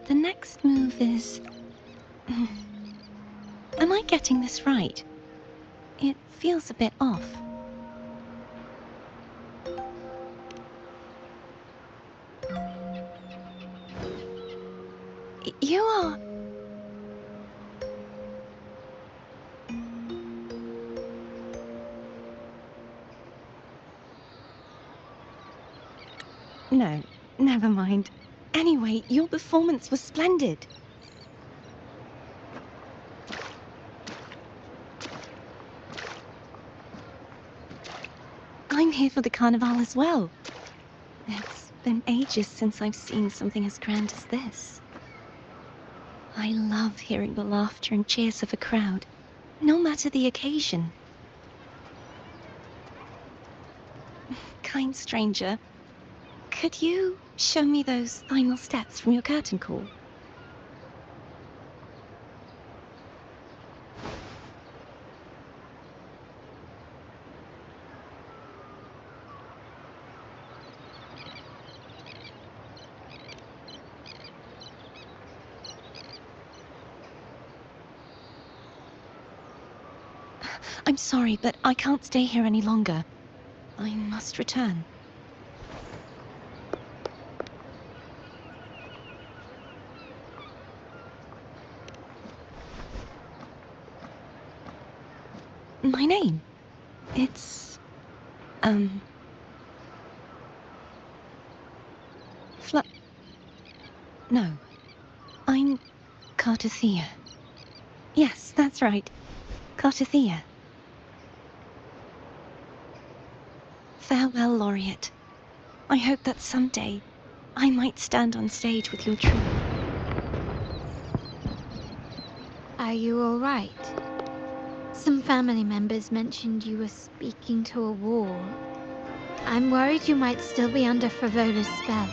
The next move is... Am I getting this right? It feels a bit off. You are... No, never mind. Anyway, your performance was splendid. I'm here for the carnival as well. It's been ages since I've seen something as grand as this. I love hearing the laughter and cheers of a crowd, no matter the occasion. Kind stranger, could you show me those final steps from your curtain call? I'm sorry, but I can't stay here any longer. I must return. My name? It's... No. I'm... Cartothea. Yes, that's right. Cartothea. Farewell, Laureate. I hope that someday I might stand on stage with your troupe. Are you all right? Some family members mentioned you were speaking to a wall. I'm worried you might still be under Frivola's spell.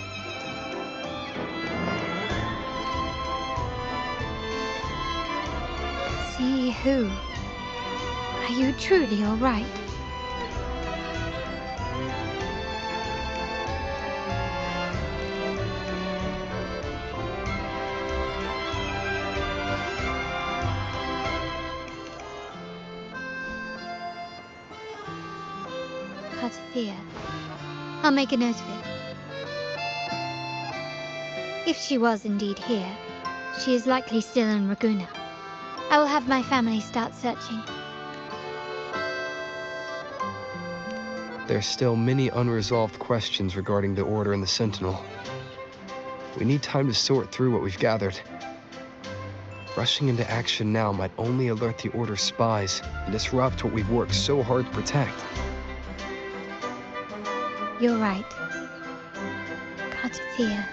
See who? Are you truly all right? Cartothea. I'll make a note of it. If she was indeed here, she is likely still in Raguna. I will have my family start searching. There's still many unresolved questions regarding the Order and the Sentinel. We need time to sort through what we've gathered. Rushing into action now might only alert the Order's spies and disrupt what we've worked so hard to protect. You're right. Cartothea.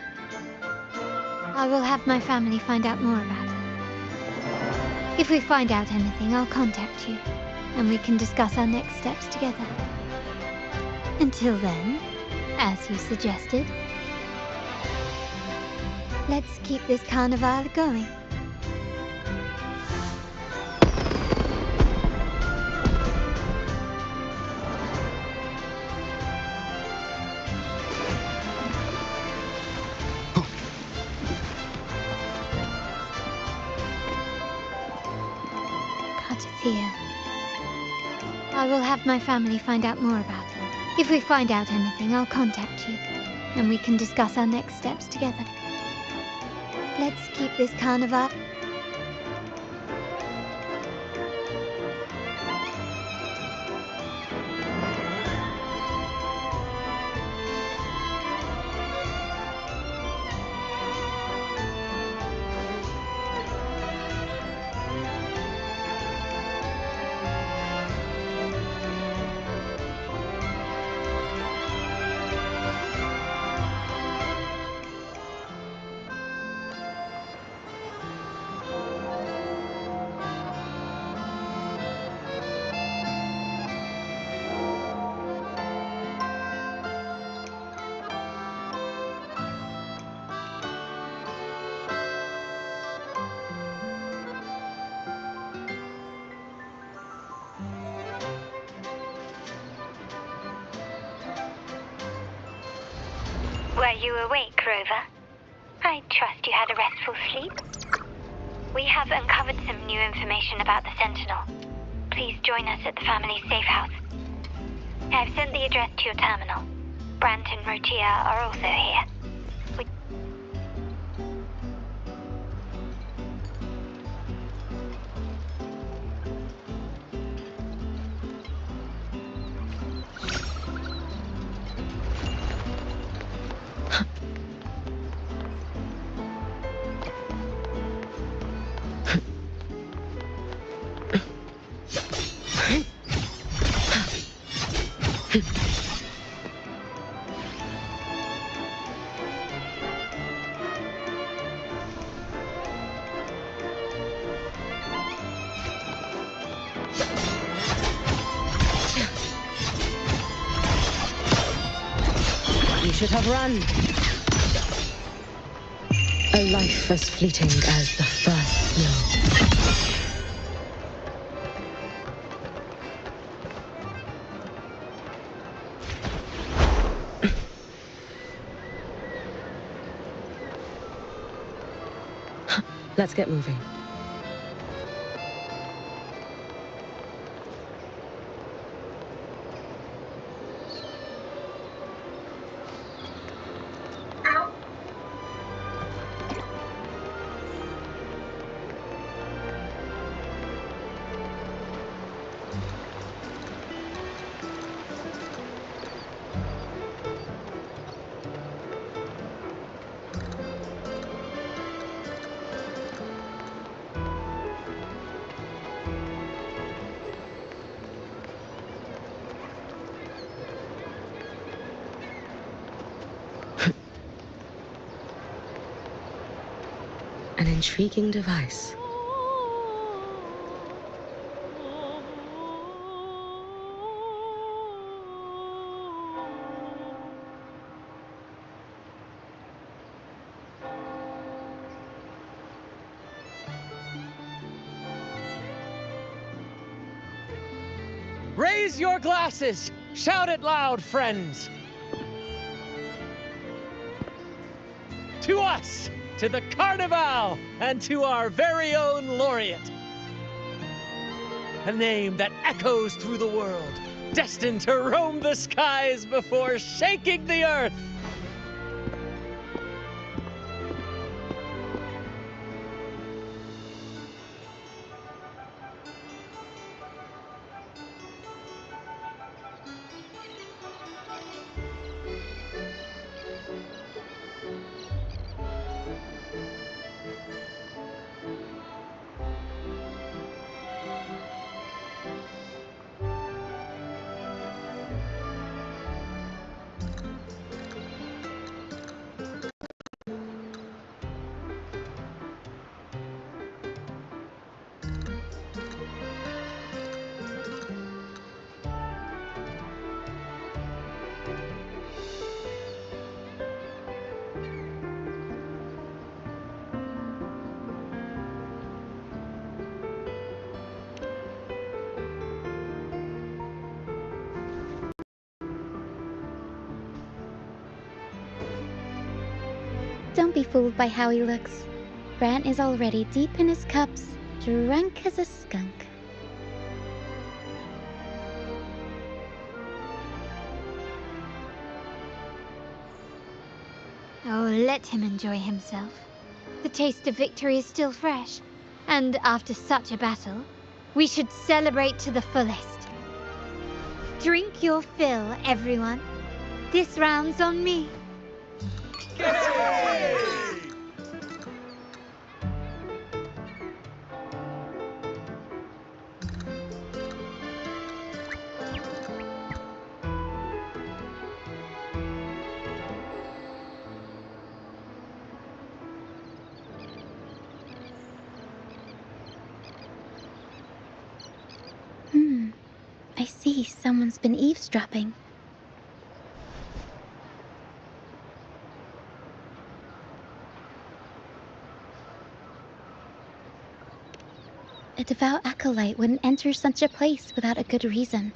I will have my family find out more about her. If we find out anything, I'll contact you, and we can discuss our next steps together. Until then, as you suggested, let's keep this carnival going. Cartothea. I will have my family find out more about her. If we find out anything, I'll contact you, and we can discuss our next steps together. Let's keep this carnival... Were you awake, Rover? I trust you had a restful sleep. We have uncovered some new information about the Sentinel. Please join us at the family's safe house. I've sent the address to your terminal. Brant and Rotia are also here. You should have run. A life as fleeting as the first snow. Let's get moving. An intriguing device. Raise your glasses! Shout it loud, friends! To us! To the Carnival! And to our very own laureate! A name that echoes through the world, destined to roam the skies before shaking the earth! Don't be fooled by how he looks. Brant is already deep in his cups, drunk as a skunk. Oh, let him enjoy himself. The taste of victory is still fresh, and after such a battle, we should celebrate to the fullest. Drink your fill, everyone. This round's on me. I see someone's been eavesdropping. A devout acolyte wouldn't enter such a place without a good reason.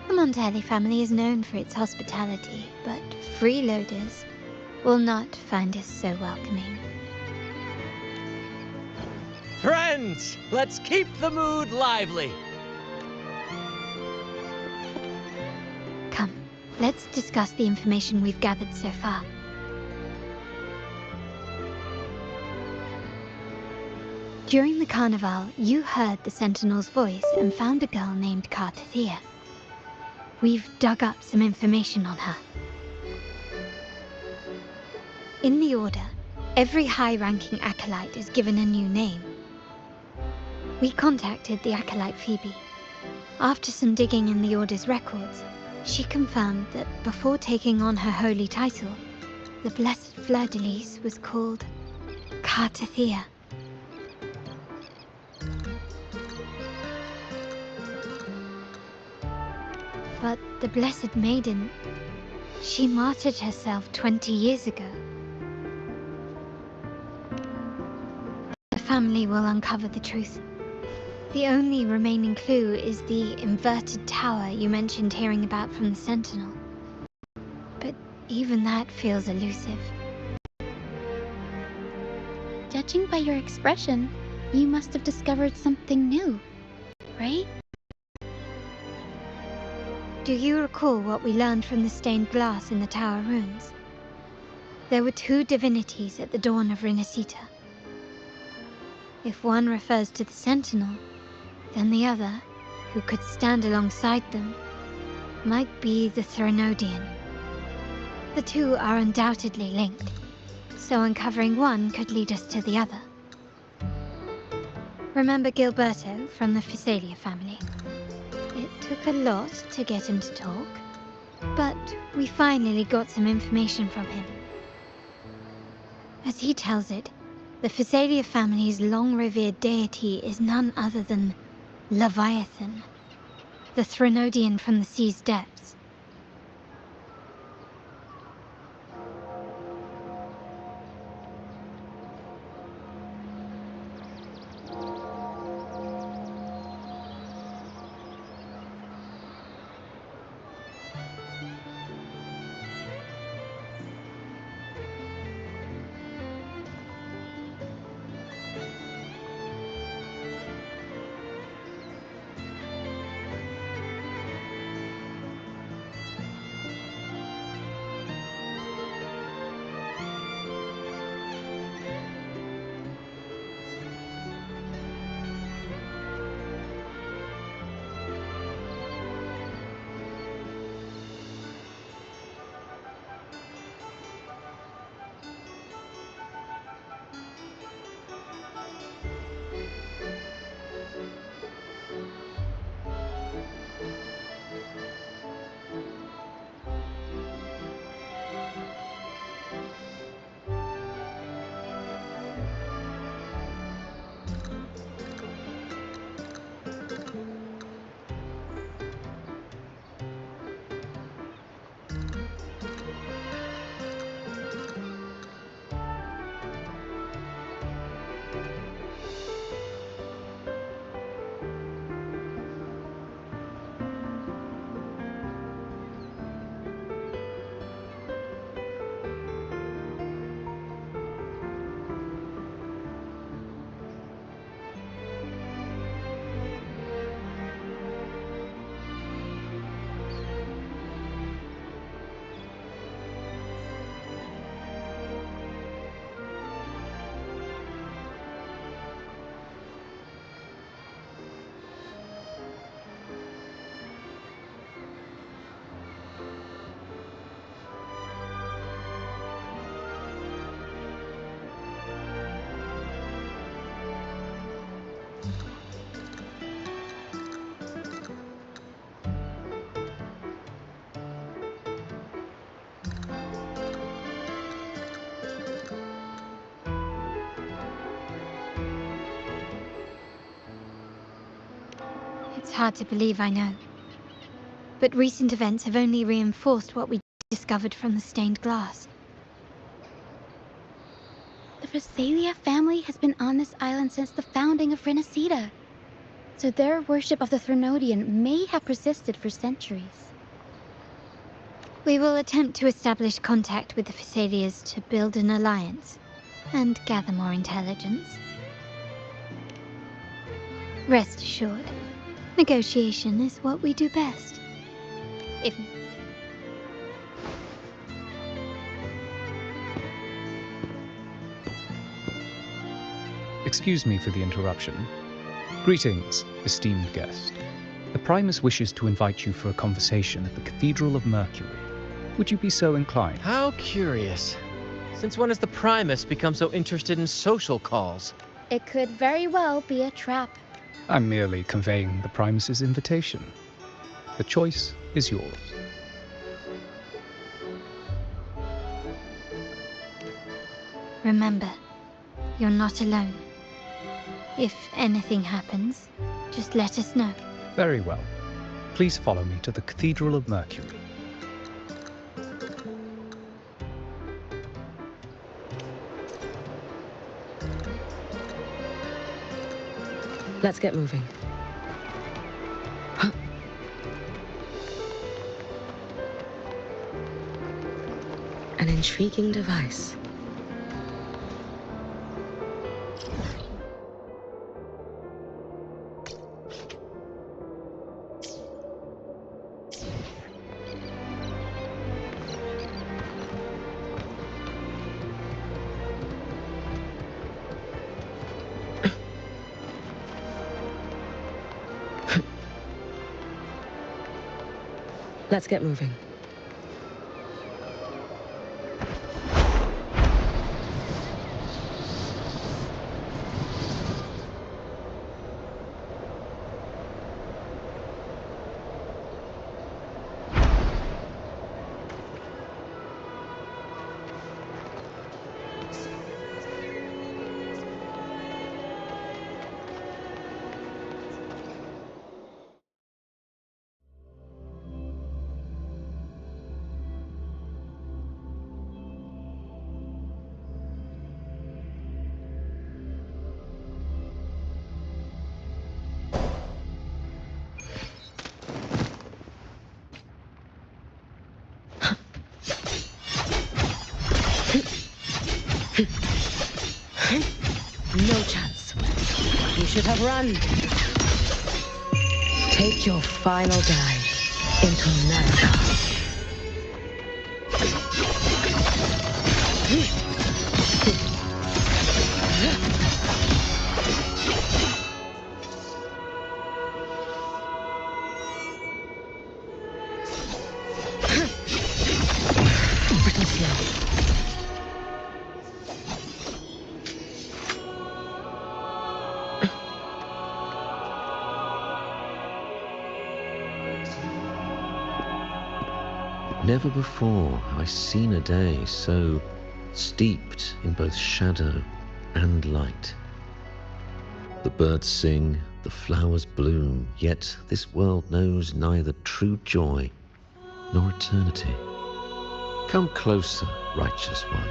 Come Montelli family is known for its hospitality, but freeloaders will not find us so welcoming. Friends, let's keep the mood lively. Come, let's discuss the information we've gathered so far. During the carnival, you heard the Sentinel's voice and found a girl named Cartathea. We've dug up some information on her. In the Order, every high-ranking acolyte is given a new name. We contacted the acolyte Phoebe. After some digging in the Order's records, she confirmed that before taking on her holy title, the Blessed Fleur-de-Lis was called Cartathea. But the Blessed Maiden, she martyred herself 20 years ago. The family will uncover the truth. The only remaining clue is the inverted tower you mentioned hearing about from the Sentinel. But even that feels elusive. Judging by your expression, you must have discovered something new, right? Do you recall what we learned from the stained glass in the tower ruins? There were two divinities at the dawn of Renacita. If one refers to the Sentinel, then the other, who could stand alongside them, might be the Threnodian. The two are undoubtedly linked, so uncovering one could lead us to the other. Remember Gilberto from the Physalia family? It took a lot to get him to talk, but we finally got some information from him. As he tells it, the Physalia family's long-revered deity is none other than Leviathan, the Threnodian from the sea's depths. It's hard to believe, I know. But recent events have only reinforced what we discovered from the stained glass. The Physalia family has been on this island since the founding of Renacita, so their worship of the Threnodian may have persisted for centuries. We will attempt to establish contact with the Phassalias to build an alliance and gather more intelligence. Rest assured, negotiation is what we do best. If Excuse me for the interruption. Greetings, esteemed guest. The Primus wishes to invite you for a conversation at the Cathedral of Mercury. Would you be so inclined? How curious. Since when has the Primus become so interested in social calls? It could very well be a trap. I'm merely conveying the Primus's invitation. The choice is yours. remember, you're not alone. If anything happens, just let us know. Very well. Please follow me to the Cathedral of Mercury. Let's get moving. An intriguing device. Let's get moving. No chance. You should have run. Take your final dive into America. Pretty slow. Never before have I seen a day so steeped in both shadow and light. The birds sing, the flowers bloom, yet this world knows neither true joy nor eternity. Come closer, righteous one.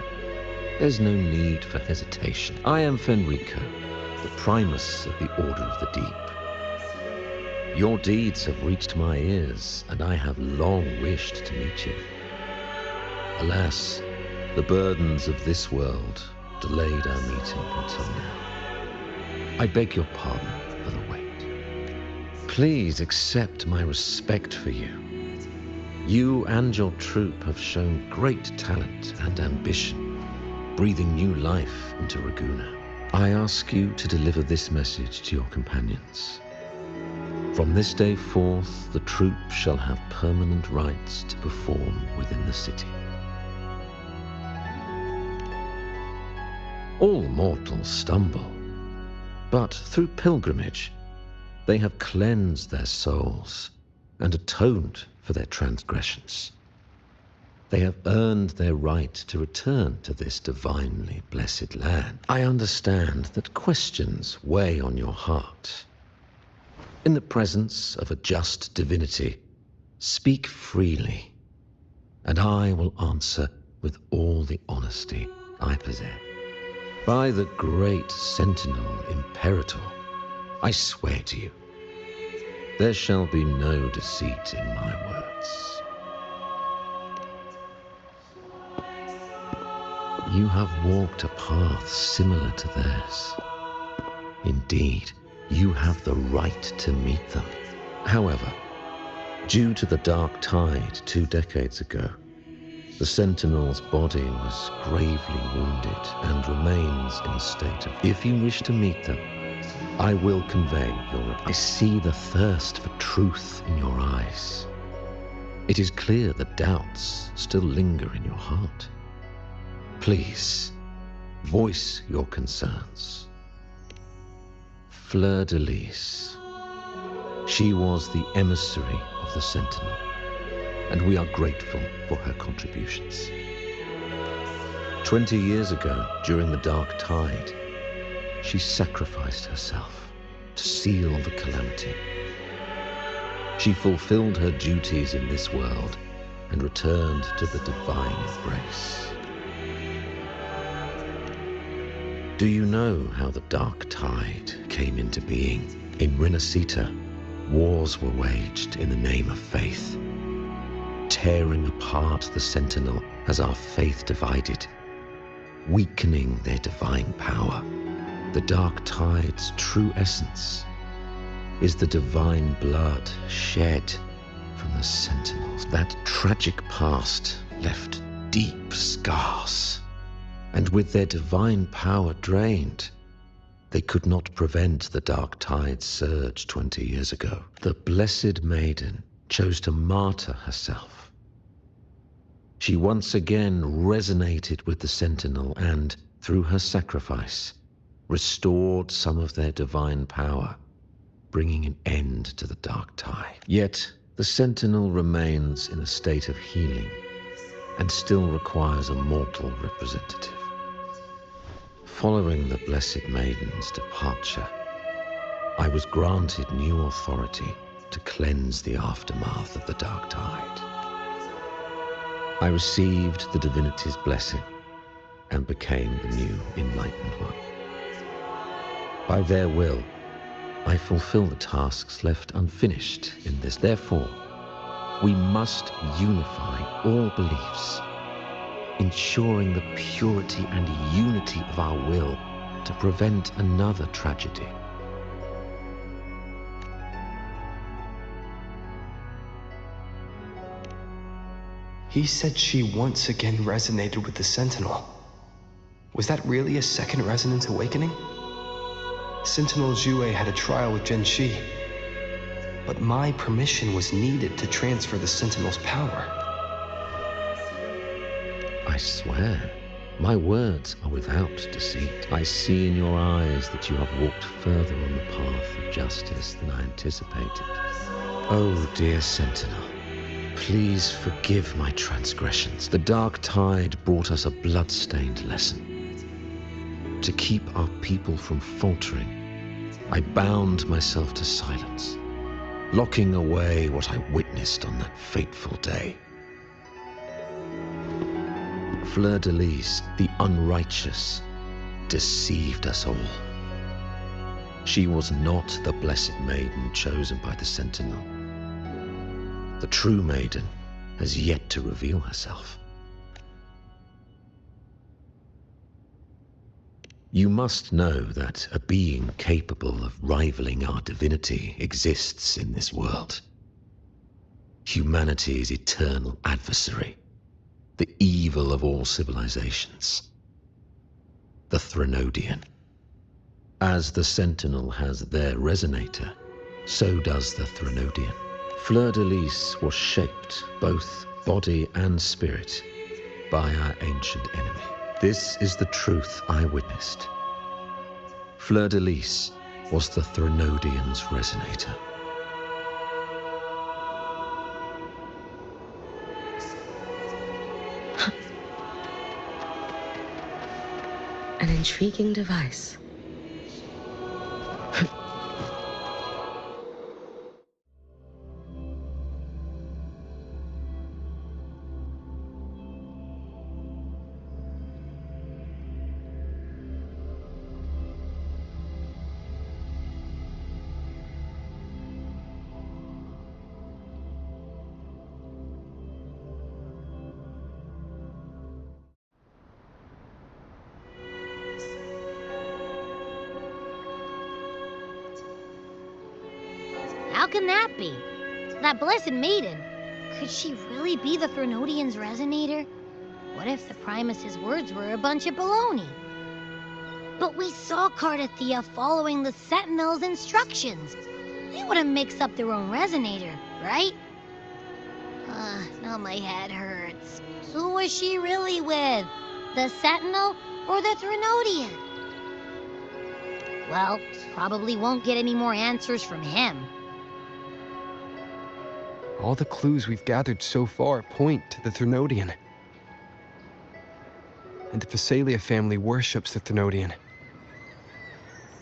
There's no need for hesitation. I am Fenrico, the Primus of the Order of the Deep. Your deeds have reached my ears, and I have long wished to meet you. Alas, the burdens of this world delayed our meeting until now. I beg your pardon for the wait. Please accept my respect for you. You and your troop have shown great talent and ambition, breathing new life into Raguna. I ask you to deliver this message to your companions. From this day forth, the troop shall have permanent rights to perform within the city. All mortals stumble, but through pilgrimage, they have cleansed their souls and atoned for their transgressions. They have earned their right to return to this divinely blessed land. I understand that questions weigh on your heart. In the presence of a just divinity, speak freely, and I will answer with all the honesty I possess. By the great Sentinel Imperator, I swear to you, there shall be no deceit in my words. You have walked a path similar to theirs. Indeed, you have the right to meet them. However, due to the Dark Tide 2 decades ago, the Sentinel's body was gravely wounded and remains in a state of... If you wish to meet them, I will convey your... I see the thirst for truth in your eyes. It is clear that doubts still linger in your heart. Please, voice your concerns. Fleur de Lis. She was the emissary of the Sentinel, and we are grateful for her contributions. 20 years ago, during the Dark Tide, she sacrificed herself to seal the calamity. She fulfilled her duties in this world and returned to the divine embrace. Do you know how the Dark Tide came into being? In Rinascita, wars were waged in the name of faith, tearing apart the Sentinel as our faith divided, weakening their divine power. The Dark Tide's true essence is the divine blood shed from the Sentinels. That tragic past left deep scars, and with their divine power drained, they could not prevent the Dark Tide's surge 20 years ago. The Blessed Maiden chose to martyr herself. She once again resonated with the Sentinel and, through her sacrifice, restored some of their divine power, bringing an end to the Dark Tide. Yet, the Sentinel remains in a state of healing and still requires a mortal representative. Following the Blessed Maiden's departure, I was granted new authority to cleanse the aftermath of the Dark Tide. I received the divinity's blessing and became the new Enlightened One. By their will, I fulfill the tasks left unfinished in this. Therefore, we must unify all beliefs, ensuring the purity and unity of our will to prevent another tragedy. He said she once again resonated with the Sentinel. Was that really a second resonance awakening? Sentinel Jue had a trial with Genshi, but my permission was needed to transfer the Sentinel's power. I swear, my words are without deceit. I see in your eyes that you have walked further on the path of justice than I anticipated. Oh, dear Sentinel, please forgive my transgressions. The Dark Tide brought us a blood-stained lesson. To keep our people from faltering, I bound myself to silence, locking away what I witnessed on that fateful day. Fleur de Lis, the unrighteous, deceived us all. She was not the Blessed Maiden chosen by the Sentinel. The true maiden has yet to reveal herself. You must know that a being capable of rivaling our divinity exists in this world. Humanity's eternal adversary, the evil of all civilizations, the Threnodian. As the Sentinel has their resonator, so does the Threnodian. Fleur de Lis was shaped, both body and spirit, by our ancient enemy. This is the truth I witnessed. Fleur de Lis was the Threnodian's resonator. An intriguing device. can that be? That blessed maiden. Could she really be the Threnodian's resonator? What if the Primus's words were a bunch of baloney? But we saw Cardathea following the Sentinel's instructions. They wouldn't mix up their own resonator, right? Now my head hurts. Who was she really with? The Sentinel or the Threnodian? Well, probably won't get any more answers from him. All the clues we've gathered so far point to the Threnodian. And the Phasalia family worships the Threnodian.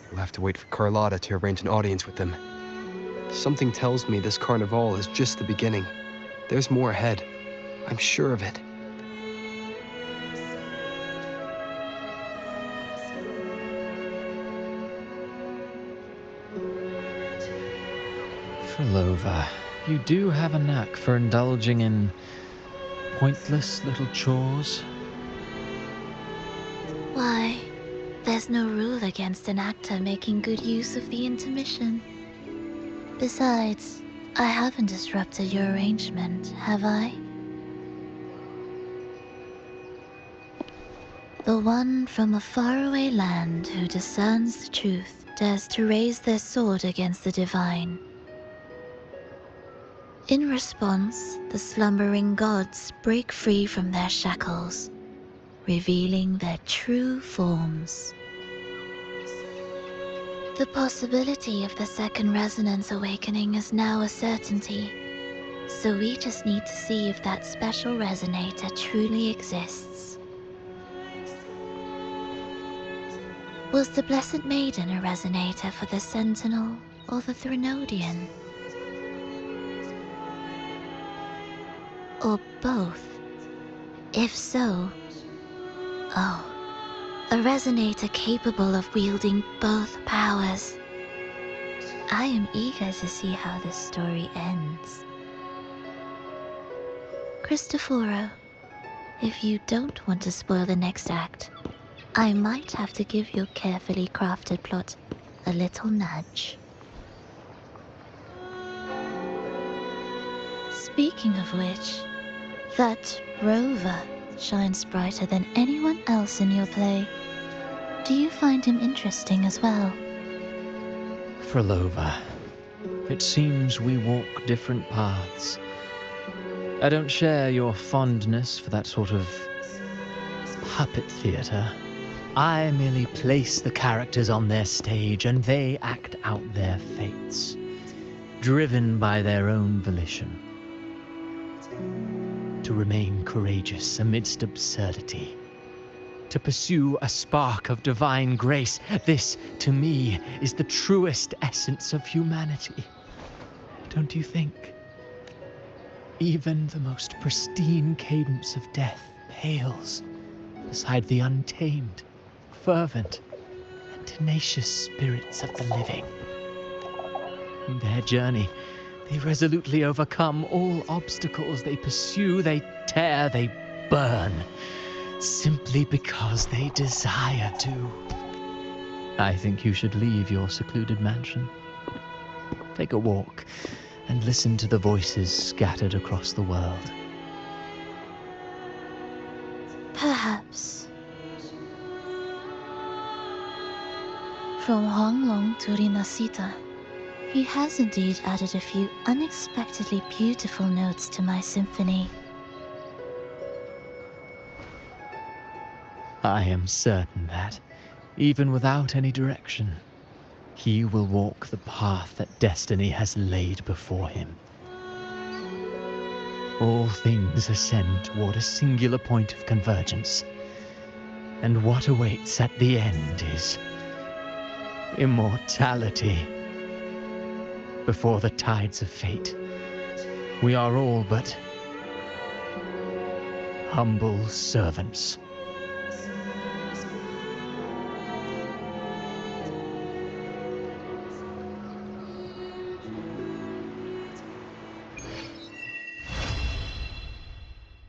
We'll have to wait for Carlotta to arrange an audience with them. Something tells me this carnival is just the beginning. There's more ahead. I'm sure of it. Frolova, you do have a knack for indulging in pointless little chores. Why, there's no rule against an actor making good use of the intermission. Besides, I haven't disrupted your arrangement, have I? The one from a faraway land who discerns the truth dares to raise their sword against the divine. In response, the slumbering gods break free from their shackles, revealing their true forms. The possibility of the second resonance awakening is now a certainty, so we just need to see if that special resonator truly exists. Was the Blessed Maiden a resonator for the Sentinel or the Threnodian? Or both? If so, a resonator capable of wielding both powers. I am eager to see how this story ends. Cristoforo, if you don't want to spoil the next act, I might have to give your carefully crafted plot a little nudge. Speaking of which, that rover shines brighter than anyone else in your play. Do you find him interesting as well? Frolova, it seems we walk different paths. I don't share your fondness for that sort of puppet theater. I merely place the characters on their stage and they act out their fates, driven by their own volition. To remain courageous amidst absurdity. To pursue a spark of divine grace. This, to me, is the truest essence of humanity. Don't you think? Even the most pristine cadence of death pales beside the untamed, fervent, and tenacious spirits of the living. In their journey, they resolutely overcome all obstacles. They pursue, they tear, they burn, simply because they desire to. I think you should leave your secluded mansion. Take a walk and listen to the voices scattered across the world. Perhaps. From Huanglong to Rinasita, he has indeed added a few unexpectedly beautiful notes to my symphony. I am certain that, even without any direction, he will walk the path that destiny has laid before him. All things ascend toward a singular point of convergence, and what awaits at the end is immortality. Before the tides of fate, we are all but humble servants.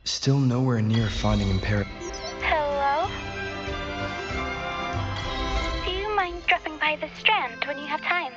Still nowhere near finding Imperator. Hello? Do you mind dropping by the Strand when you have time?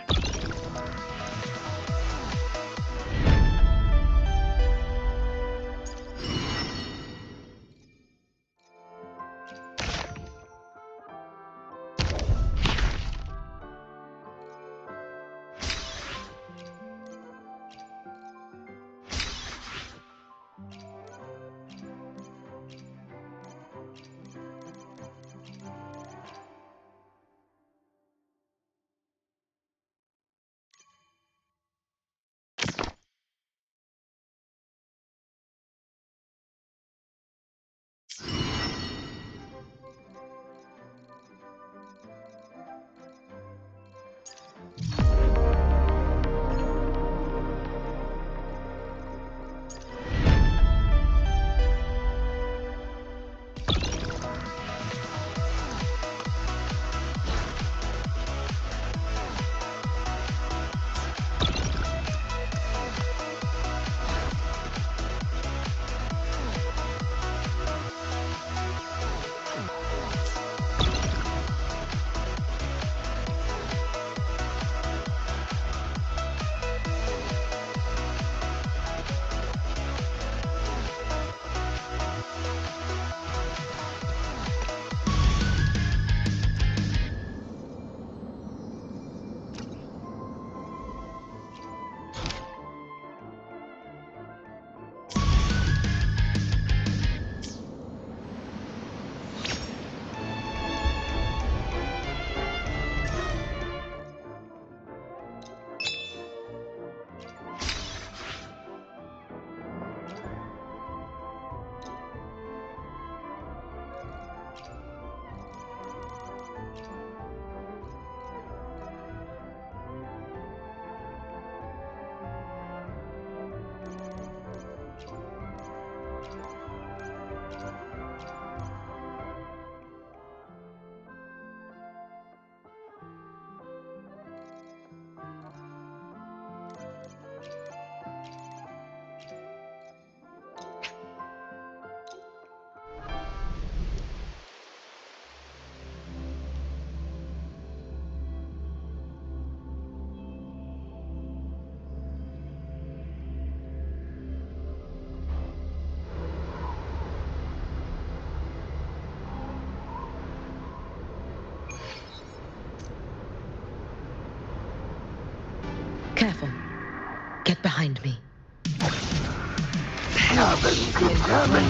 Get behind me.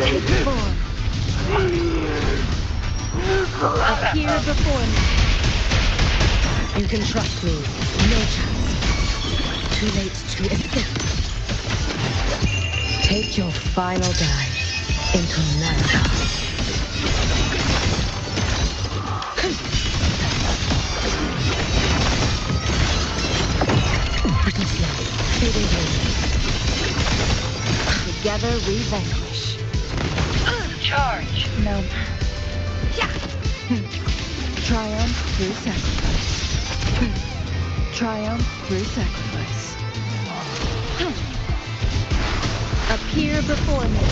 Take form. Appear before me. You can trust me. No chance. Too late to escape. Take your final dive into America. Pretty slow. Fading in. Together we vanquish. Charge. No. Triumph through sacrifice. Triumph through sacrifice. Appear before me.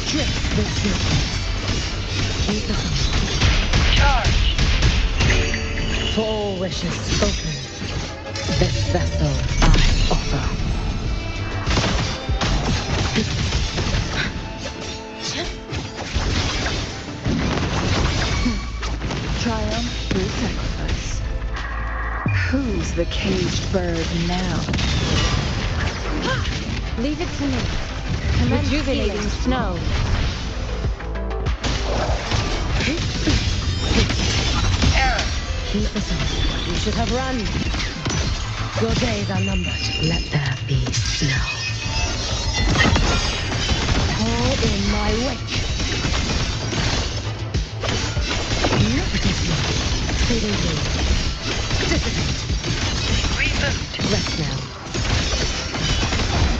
Tricks the serpents. Keep us on. Charge. For all wishes spoken, this vessel I offer. Triumph through sacrifice. Who's the caged bird now? Leave it to me. Rejuvenating snow. Error. Keep us on. You should have run. Your days are numbered. Let there be snow. All in my wake. Pretty slow. Fading blue. Dissipate. Reboot. Rest now.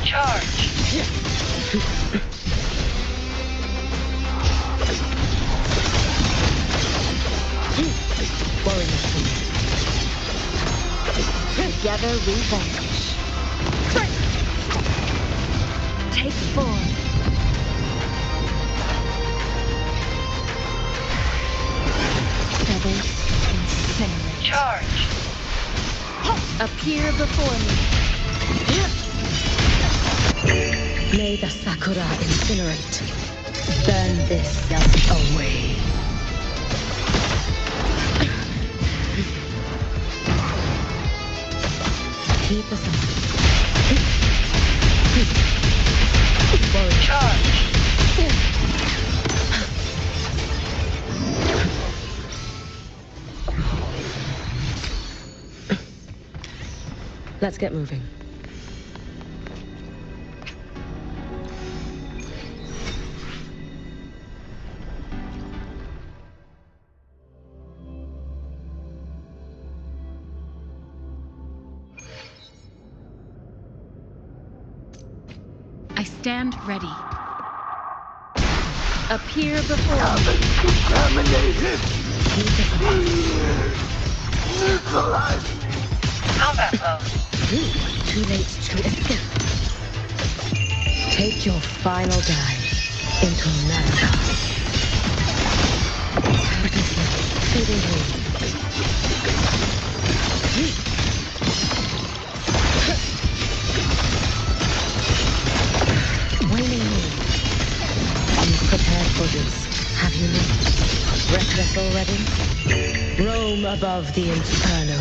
Charge. Worry nothing. Together we vanquish. Take form. Feathers incinerate. Charge. Appear before me. May the sakura incinerate. Burn this self away. Keep us on. Worry. Charge. Let's get moving. I stand ready. Appear before me. Combat mode. Too late to escape. Take your final dive into America. Pretty slow. Fading blue. Waning moon. You've prepared for this, have you not? Restless already? Roam above the inferno,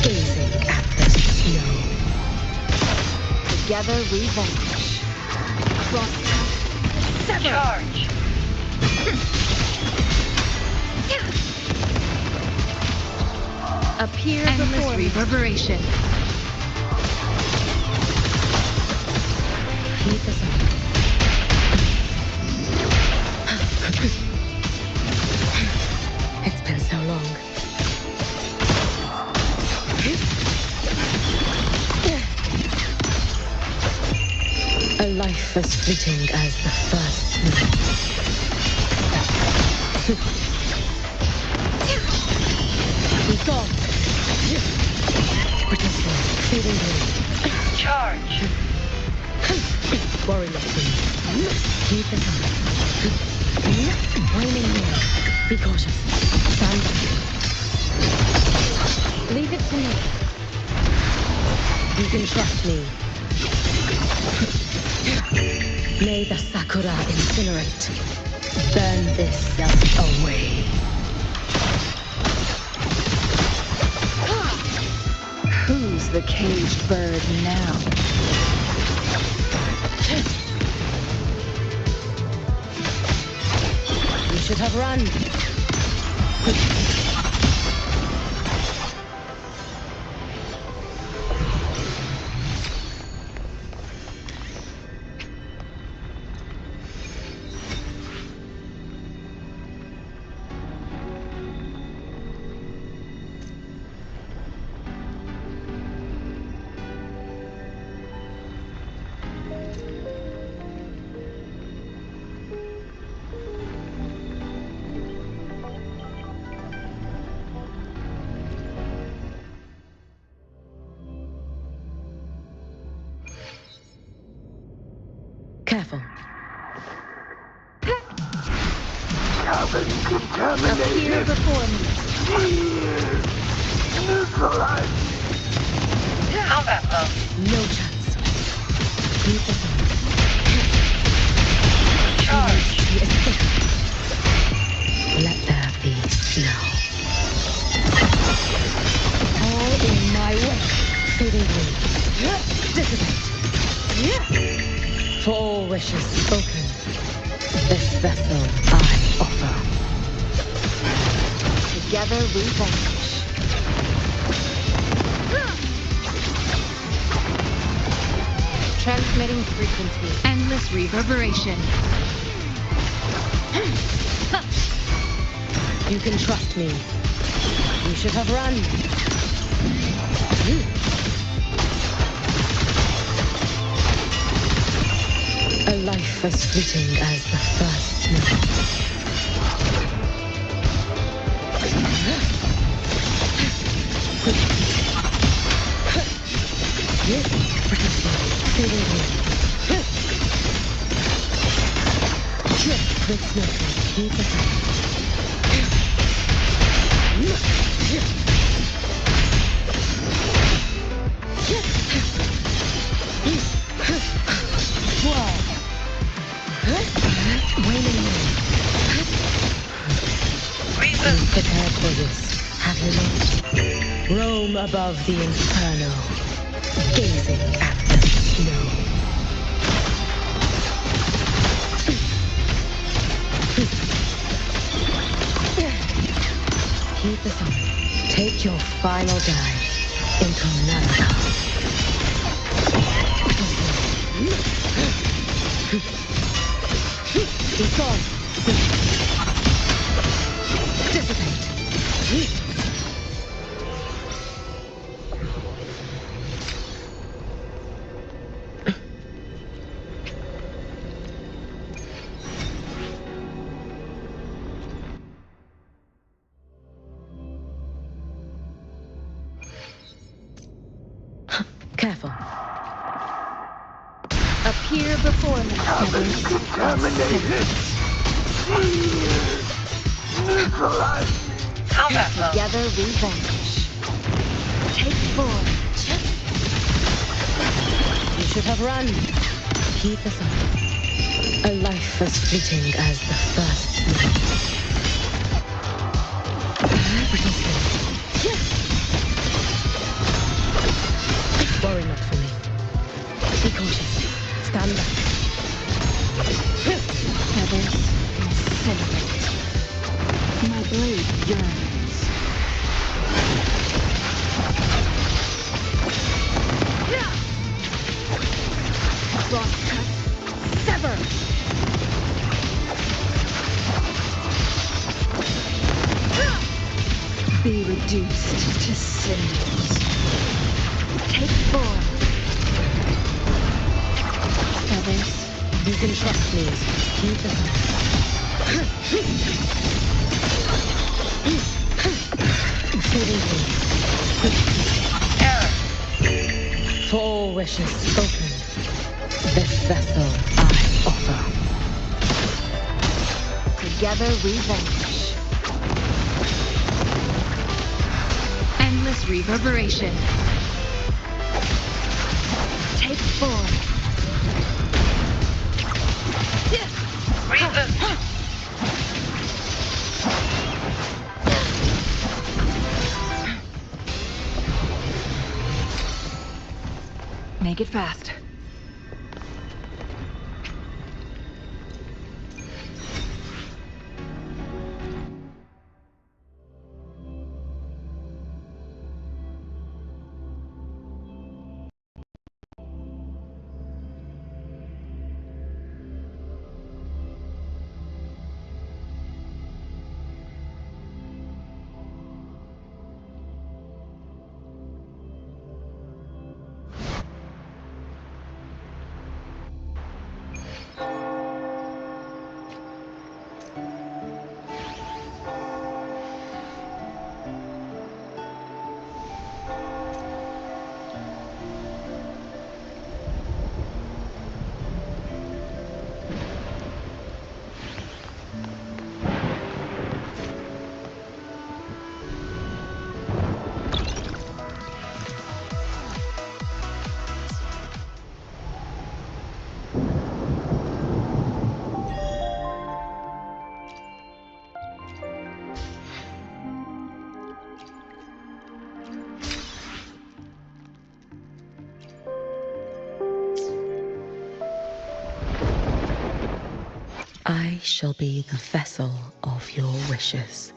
gazing at the snow. Together we vanquish. Cross path. Sever. Charge. Appear Endless before me. reverberation. Keep us on. It's been so long. A life as fleeting as the first snow. Be gone. Pretty slow. Fading blue. Charge. Worry nothing. Keep it on. Waning moon. Be cautious. Stand back. Leave it to me. You can trust me. May the sakura incinerate. Burn this self away. Who's the caged bird now? You should have run. Careful. Appear before me. No chance. Keep the sun. Let there be snow. All in my way. Fading blue. Dissipate. For all wishes spoken, this vessel I offer. Together we vanquish. Transmitting frequency. Endless reverberation. You can trust me. You should have run. A life as fleeting as the first snow. Quick snow. Keep the sun. Prepared for this, have you not? Roam above the inferno, gazing at the snow. Keep the sun. Take your final dive into America. Be gone. Dissipate. Careful. Appear before me. Together we vanquish. Take form. You should have run. Keep the sun. A life as fleeting as the first snow. Worry not for me. Be cautious. Stand back. Feathers incinerate. My blade yearns. Cross cut. Sever. Be reduced to cinders. Take form. Feathers. You can trust me. Keep the sun. Fading blue. For all wishes spoken, this vessel I offer. Together we vanquish. Endless reverberation. Take form. Make it fast. I shall be the vessel of your wishes.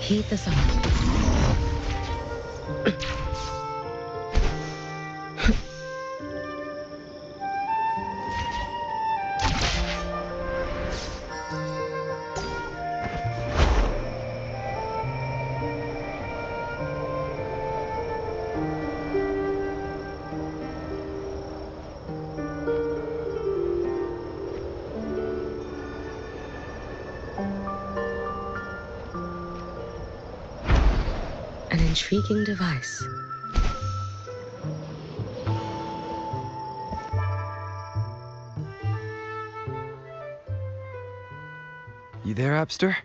Heed the sound. An intriguing device. You there, Abster?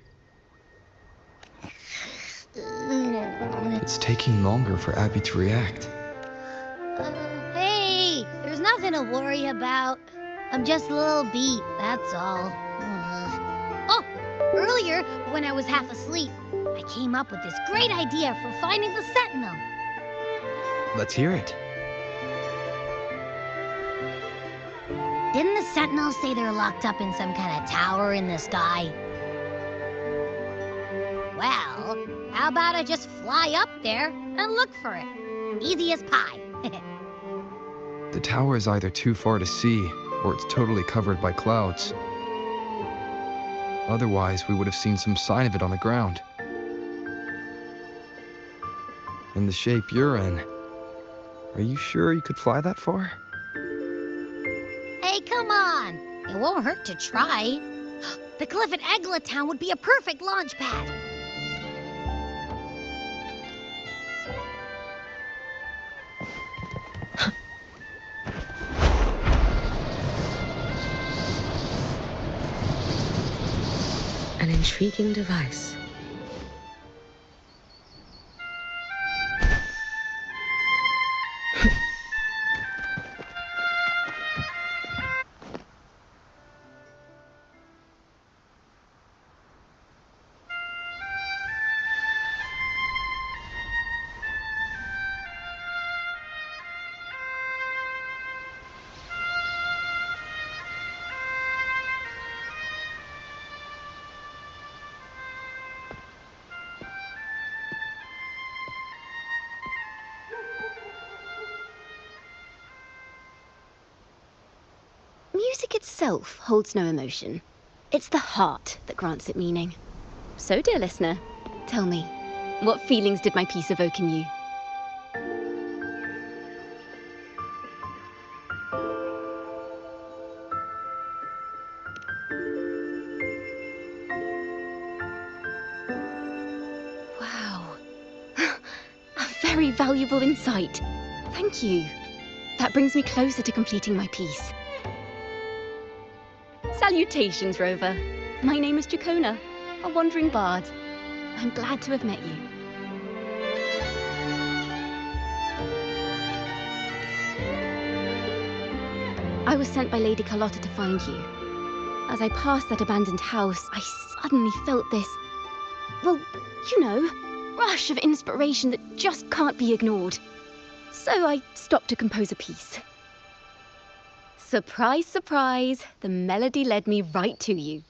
It's taking longer for Abby to react. Hey, there's nothing to worry about. I'm just a little beat, that's all. Oh, earlier, when I was half asleep, I came up with this great idea for finding the Sentinel. Let's hear it. Didn't the Sentinels say they're locked up in some kind of tower in the sky? Well, how about I just fly up there and look for it? Easy as pie. The tower is either too far to see, or it's totally covered by clouds. Otherwise, we would have seen some sign of it on the ground. In the shape you're in, are you sure you could fly that far? Hey, come on! It won't hurt to try. The cliff at Egla Town would be a perfect launch pad. An intriguing device. Music itself holds no emotion. It's the heart that grants it meaning. So, dear listener, tell me, what feelings did my piece evoke in you? Wow. A very valuable insight. Thank you. That brings me closer to completing my piece. Salutations, Rover. My name is Jacona, a wandering bard. I'm glad to have met you. I was sent by Lady Carlotta to find you. As I passed that abandoned house, I suddenly felt this, well, you know, rush of inspiration that just can't be ignored. So I stopped to compose a piece. Surprise, surprise, the melody led me right to you.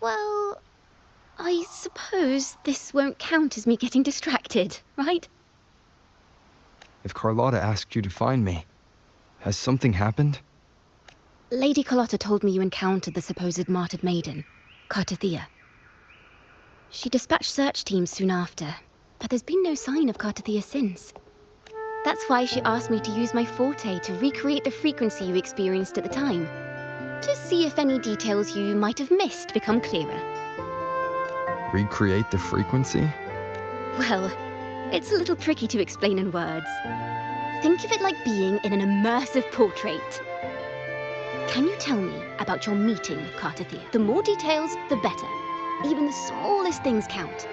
Well, I suppose this won't count as me getting distracted, right? If Carlotta asked you to find me, has something happened? Lady Carlotta told me you encountered the supposed martyred maiden, Cartathea. She dispatched search teams soon after, but there's been no sign of Cartathea since. That's why she asked me to use my forte to recreate the frequency you experienced at the time, to see if any details you might have missed become clearer. Recreate the frequency? Well, it's a little tricky to explain in words. Think of it like being in an immersive portrait. Can you tell me about your meeting with Cartathea? The more details, the better. Even the smallest things count.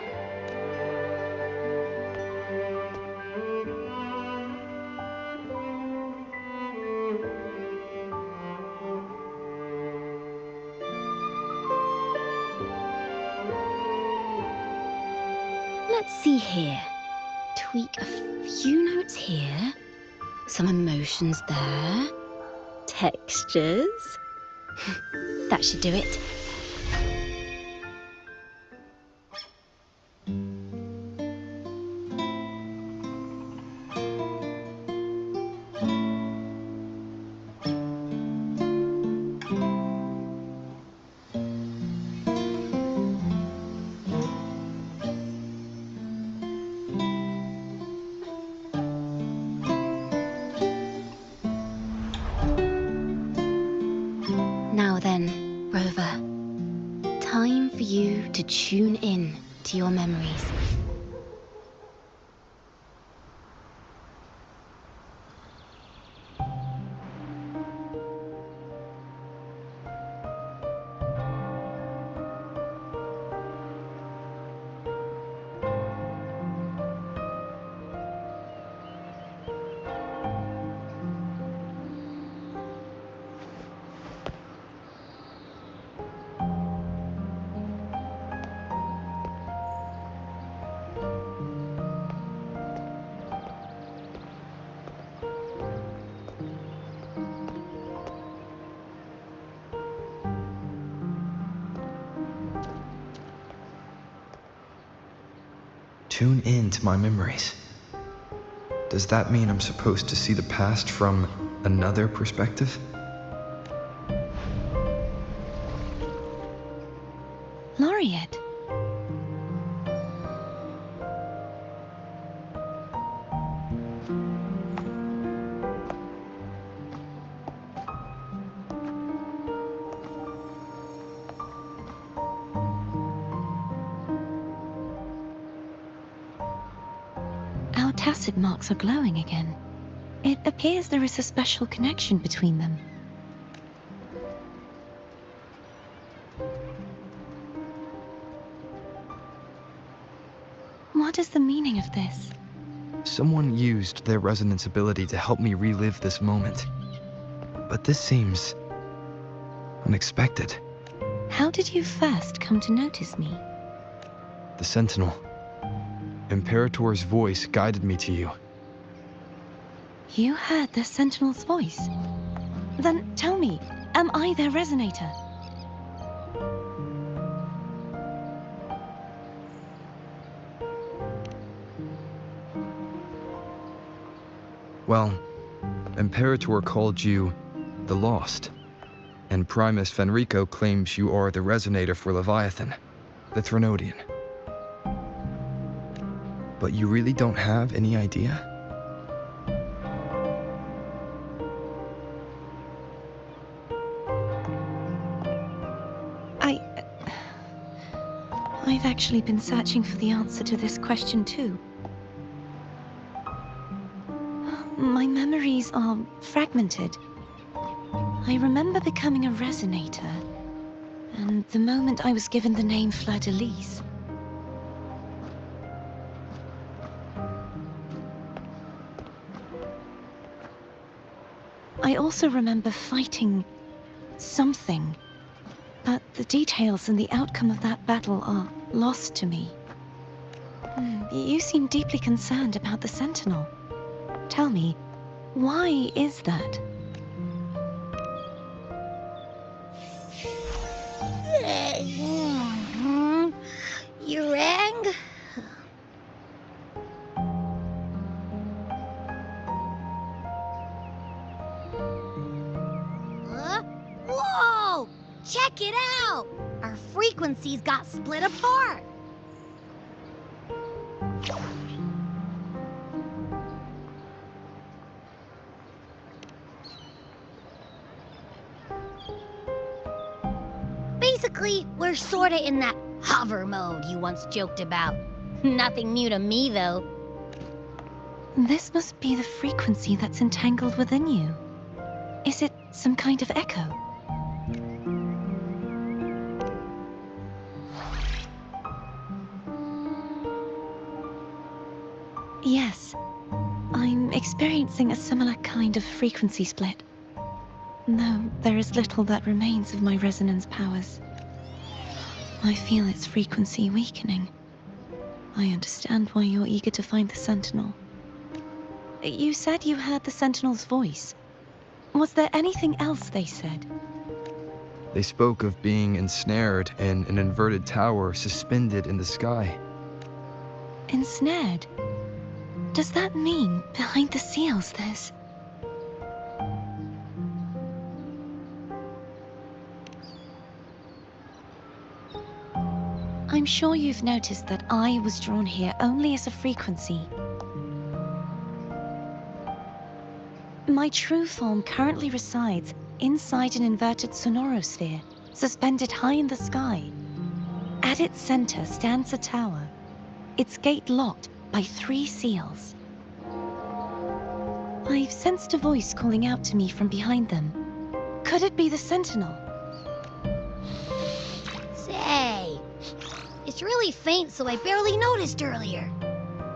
Let's see here. Tweak a few notes here. Some emotions there. Textures. That should do it. Tune in to your memories. Tune in to my memories. Does that mean I'm supposed to see the past from another perspective? Laureate. Our tacit marks are glowing again. It appears there is a special connection between them. What is the meaning of this? Someone used their resonance ability to help me relive this moment. But this seems unexpected. How did you first come to notice me? The Sentinel. Imperator's voice guided me to you. You heard the Sentinel's voice? Then tell me, am I their resonator? Well, Imperator called you the Lost, and Primus Fenrico claims you are the resonator for Leviathan, the Threnodian. But you really don't have any idea? I've actually been searching for the answer to this question too. My memories are fragmented. I remember becoming a resonator, and the moment I was given the name Fleur-de-Lis. I also remember fighting something, but the details and the outcome of that battle are lost to me. You seem deeply concerned about the Sentinel. Tell me, why is that? You rang? Whoa! Check it out! Our frequencies got split apart! Basically, we're sorta in that hover mode you once joked about. Nothing new to me, though. This must be the frequency that's entangled within you. Is it some kind of echo? Yes, I'm experiencing a similar kind of frequency split. Though there is little that remains of my resonance powers. I feel its frequency weakening. I understand why you're eager to find the Sentinel. You said you heard the Sentinel's voice. Was there anything else they said? They spoke of being ensnared in an inverted tower suspended in the sky. Ensnared? Does that mean behind the seals there's... I'm sure you've noticed that I was drawn here only as a frequency. My true form currently resides inside an inverted sonorosphere, suspended high in the sky. At its center stands a tower, its gate locked by 3 seals. I've sensed a voice calling out to me from behind them. Could it be the Sentinel? Say, it's really faint, so I barely noticed earlier.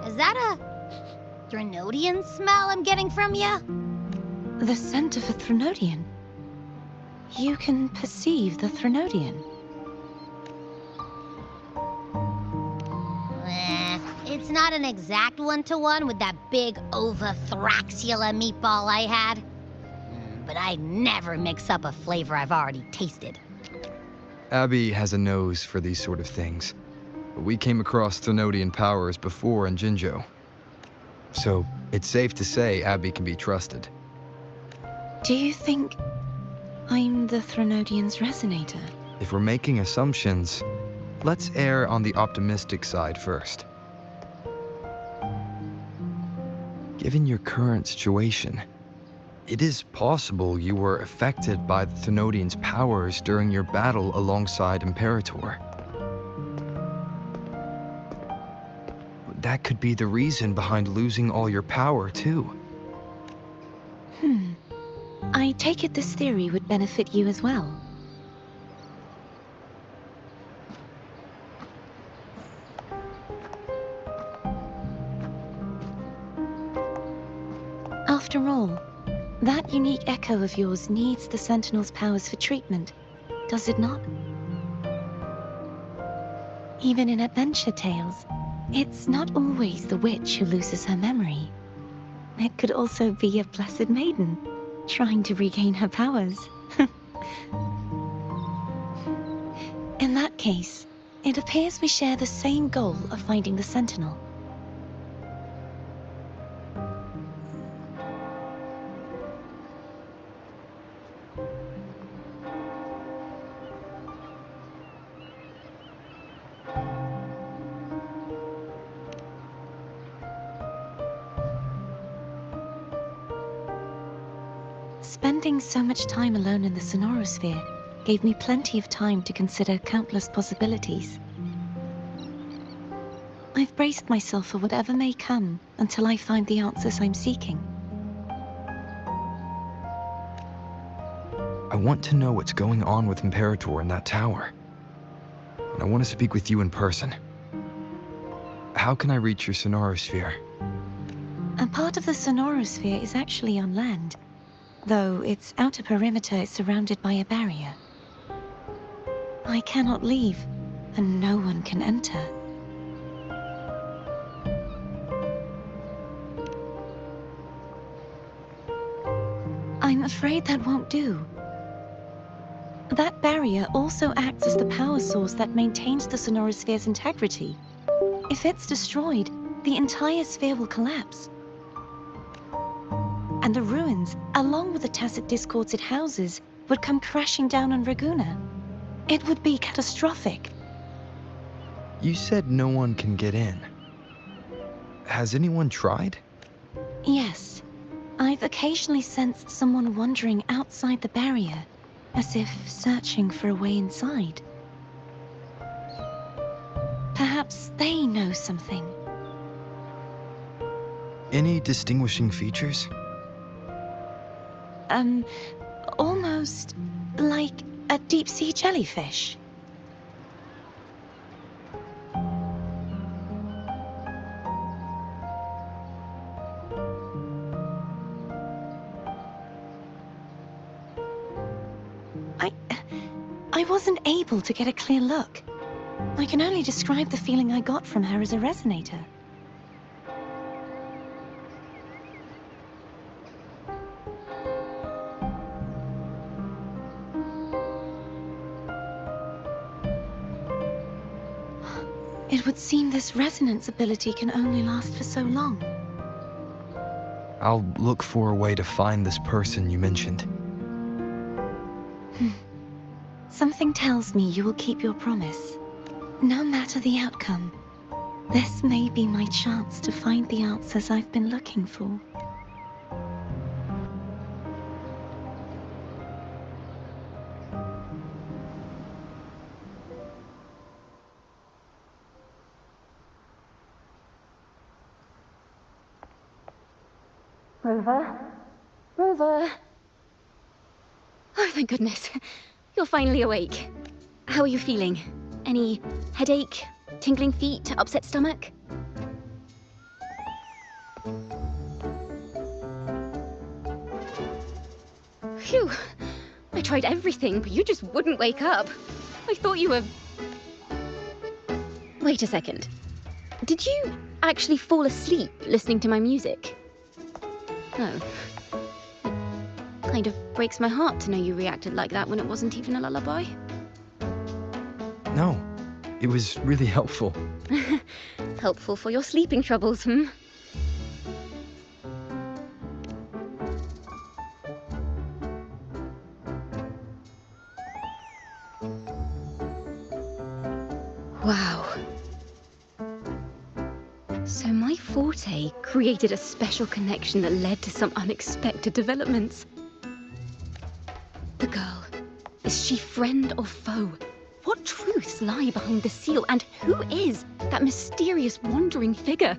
Is that a Threnodian smell I'm getting from you? The scent of a Threnodian? You can perceive the Threnodian? It's not an exact one-to-one with that big Ovathraxula meatball I had. But I'd never mix up a flavor I've already tasted. Abby has a nose for these sort of things. We came across Threnodian powers before in Jinzhou. So it's safe to say Abby can be trusted. Do you think I'm the Threnodian's resonator? If we're making assumptions, let's err on the optimistic side first. Given your current situation, it is possible you were affected by the Threnodian's powers during your battle alongside Imperator. That could be the reason behind losing all your power, too. I take it this theory would benefit you as well. After all, that unique echo of yours needs the Sentinel's powers for treatment, does it not? Even in adventure tales, it's not always the witch who loses her memory. It could also be a blessed maiden, trying to regain her powers. In that case, it appears we share the same goal of finding the Sentinel. Spending so much time alone in the Sonorosphere gave me plenty of time to consider countless possibilities. I've braced myself for whatever may come until I find the answers I'm seeking. I want to know what's going on with Imperator in that tower. And I want to speak with you in person. How can I reach your Sonorosphere? A part of the Sonorosphere is actually on land, though its outer perimeter is surrounded by a barrier. I cannot leave, and no one can enter. I'm afraid that won't do. That barrier also acts as the power source that maintains the Sonorosphere's integrity. If it's destroyed, the entire sphere will collapse. And the ruins, along with the tacit discords it houses, would come crashing down on Raguna. It would be catastrophic. You said no one can get in. Has anyone tried? Yes. I've occasionally sensed someone wandering outside the barrier, as if searching for a way inside. Perhaps they know something. Any distinguishing features? Almost like a deep-sea jellyfish. I wasn't able to get a clear look. I can only describe the feeling I got from her as a resonator. It would seem this resonance ability can only last for so long. I'll look for a way to find this person you mentioned. Something tells me you will keep your promise. No matter the outcome, this may be my chance to find the answers I've been looking for. Rover? Rover! Oh, thank goodness. You're finally awake. How are you feeling? Any headache, tingling feet, upset stomach? Phew. I tried everything, but you just wouldn't wake up. I thought you were... Wait a second. Did you actually fall asleep listening to my music? Oh. It kind of breaks my heart to know you reacted like that when it wasn't even a lullaby. No, it was really helpful. Helpful for your sleeping troubles, hmm? Wow. So my forte created a special connection that led to some unexpected developments. The girl, is she friend or foe? What truths lie behind the seal, and who is that mysterious wandering figure?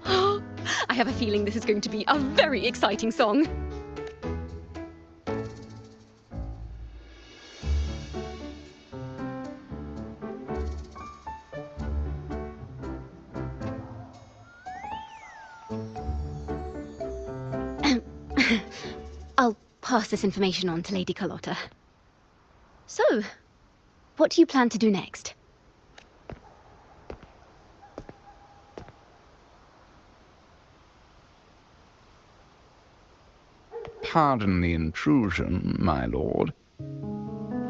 I have a feeling this is going to be a very exciting song. I'll pass this information on to Lady Carlotta. So, what do you plan to do next? Pardon the intrusion, my lord.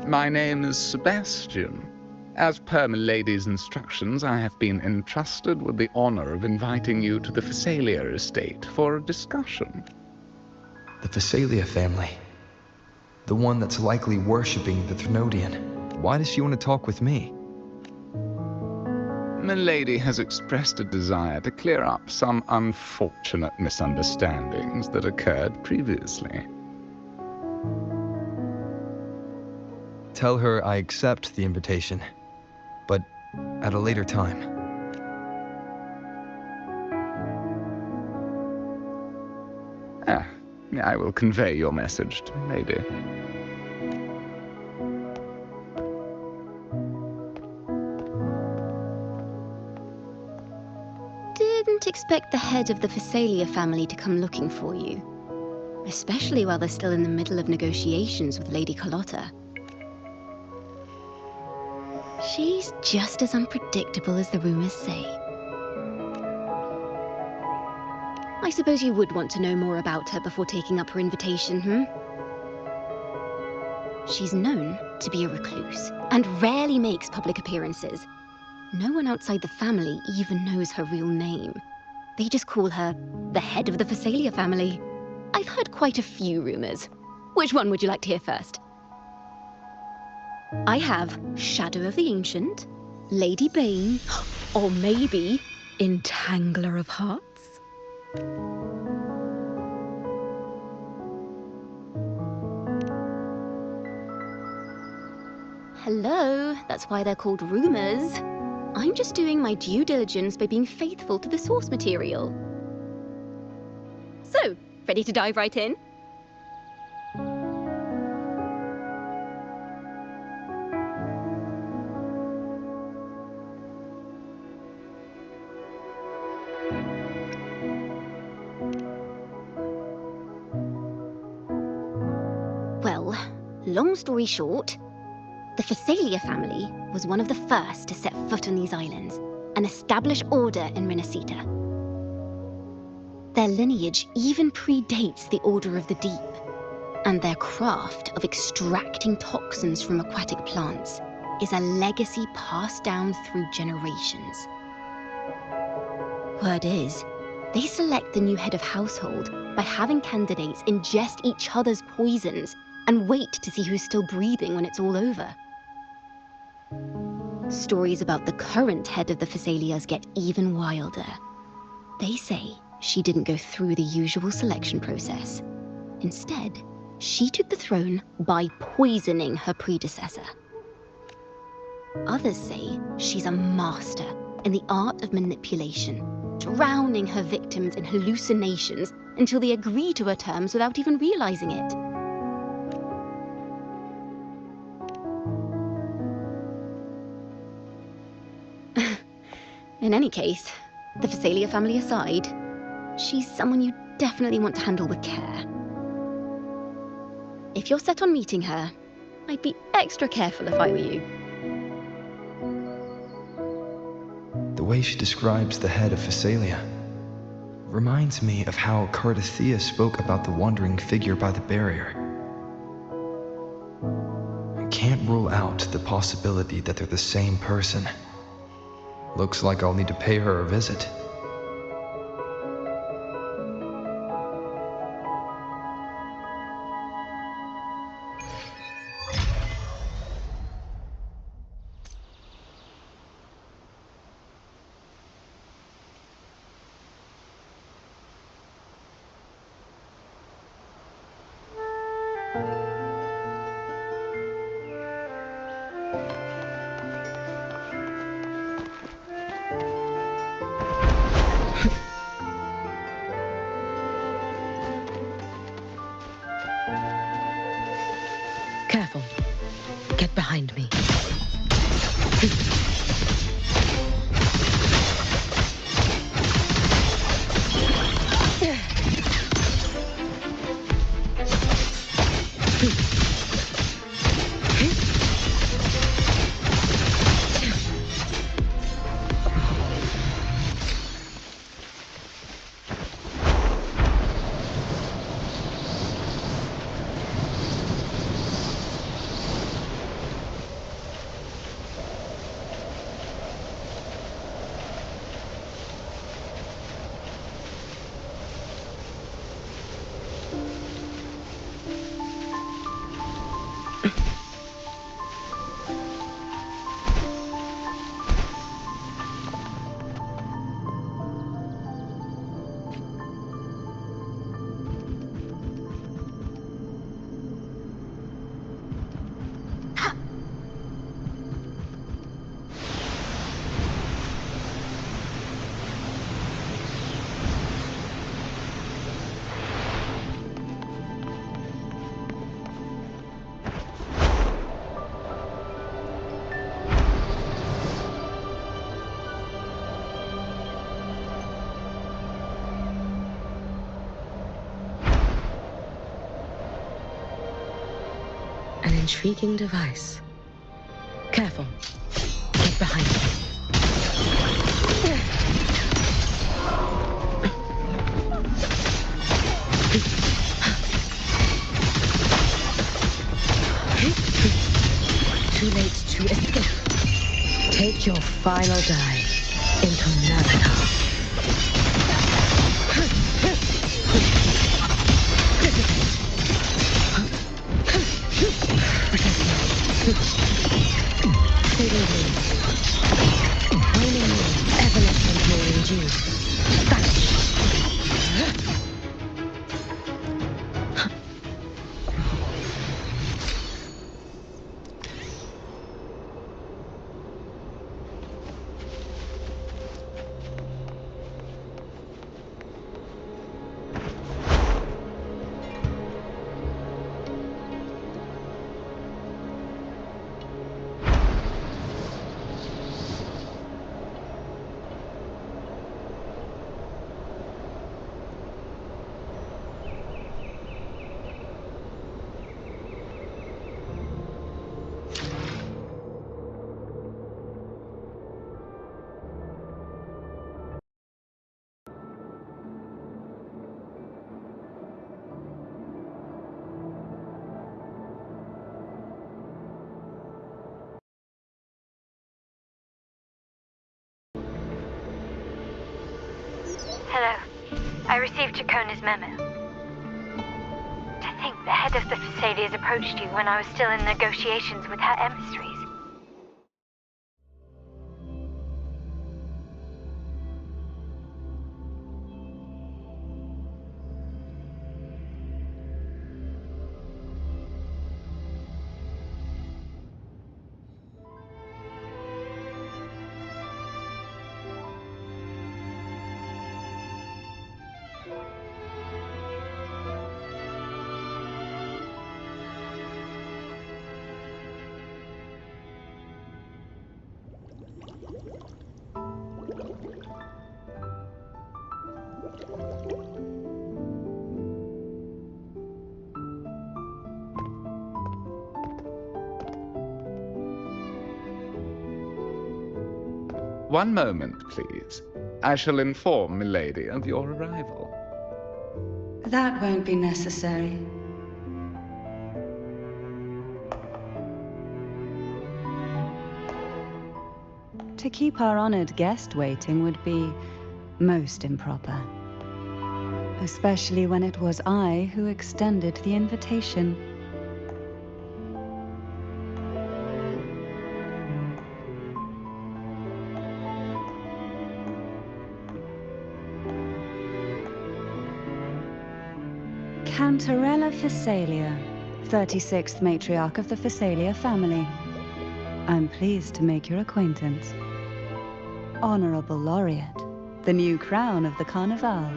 My name is Sebastian. As per milady's instructions, I have been entrusted with the honor of inviting you to the Phasalia estate for a discussion. The Phasalia family. The one that's likely worshipping the Threnodian. Why does she want to talk with me? Milady has expressed a desire to clear up some unfortunate misunderstandings that occurred previously. Tell her I accept the invitation, but at a later time. I will convey your message to Milady. Didn't expect the head of the Phasalia family to come looking for you. Especially while they're still in the middle of negotiations with Lady Carlotta. She's just as unpredictable as the rumors say. I suppose you would want to know more about her before taking up her invitation, hmm? She's known to be a recluse, and rarely makes public appearances. No one outside the family even knows her real name. They just call her the head of the Phasalia family. I've heard quite a few rumors. Which one would you like to hear first? I have Shadow of the Ancient, Lady Bane, or maybe Entangler of Hearts. Hello, that's why they're called rumors. I'm just doing my due diligence by being faithful to the source material. So, ready to dive right in? Well, long story short, the Phasalia family was one of the first to set foot on these islands and establish order in Renacita. Their lineage even predates the Order of the Deep, and their craft of extracting toxins from aquatic plants is a legacy passed down through generations. Word is, they select the new head of household by having candidates ingest each other's poisons and wait to see who's still breathing when it's all over. Stories about the current head of the Phasalias get even wilder. They say she didn't go through the usual selection process. Instead, she took the throne by poisoning her predecessor. Others say she's a master in the art of manipulation, drowning her victims in hallucinations until they agree to her terms without even realizing it. In any case, the Phasalia family aside, she's someone you definitely want to handle with care. If you're set on meeting her, I'd be extra careful if I were you. The way she describes the head of Phasalia reminds me of how Cardathea spoke about the wandering figure by the barrier. I can't rule out the possibility that they're the same person. Looks like I'll need to pay her a visit. Careful. Get behind me. An intriguing device. Careful. Get behind me. Too late to escape. Take your final dive into Navika. Fading gleams. Waning moon, evanescent morning dew. Vanish. Hello. I received Chacona's memo. To think the head of the Phasalias approached you when I was still in negotiations with her emissaries. One moment, please. I shall inform Milady of your arrival. That won't be necessary. To keep our honored guest waiting would be most improper. Especially when it was I who extended the invitation. Cantarella Phasalia, 36th matriarch of the Phasalia family. I'm pleased to make your acquaintance. Honorable Laureate, the new crown of the Carnival.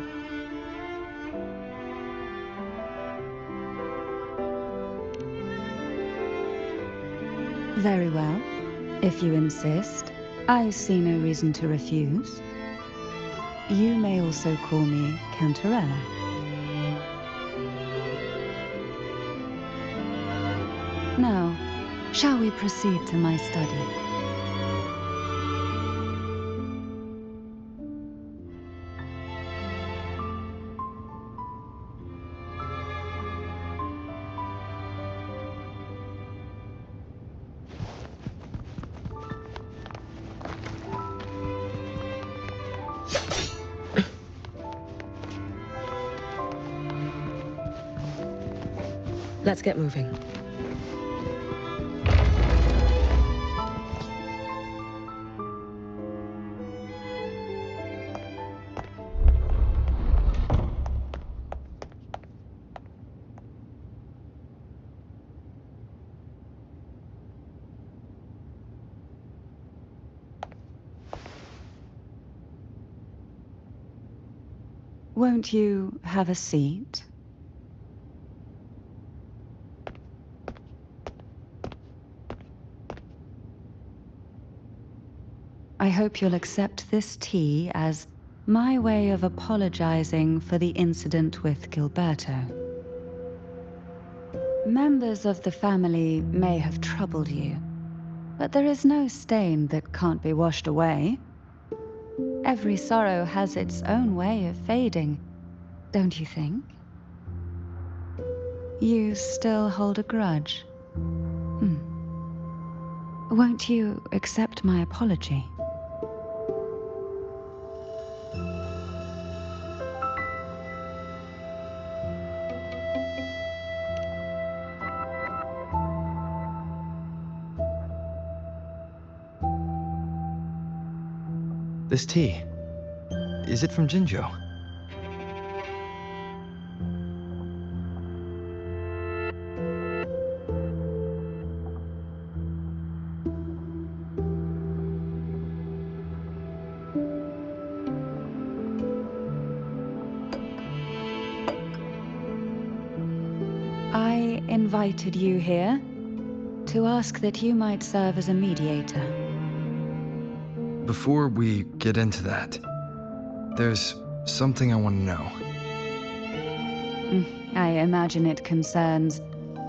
Very well. If you insist, I see no reason to refuse. You may also call me Cantarella. Now, shall we proceed to my study? Let's get moving. Won't you have a seat? I hope you'll accept this tea as my way of apologizing for the incident with Gilberto. Members of the family may have troubled you, but there is no stain that can't be washed away. Every sorrow has its own way of fading, don't you think? You still hold a grudge? Won't you accept my apology? This tea, is it from Jinjo? I invited you here to ask that you might serve as a mediator. Before we get into that, there's something I want to know. I imagine it concerns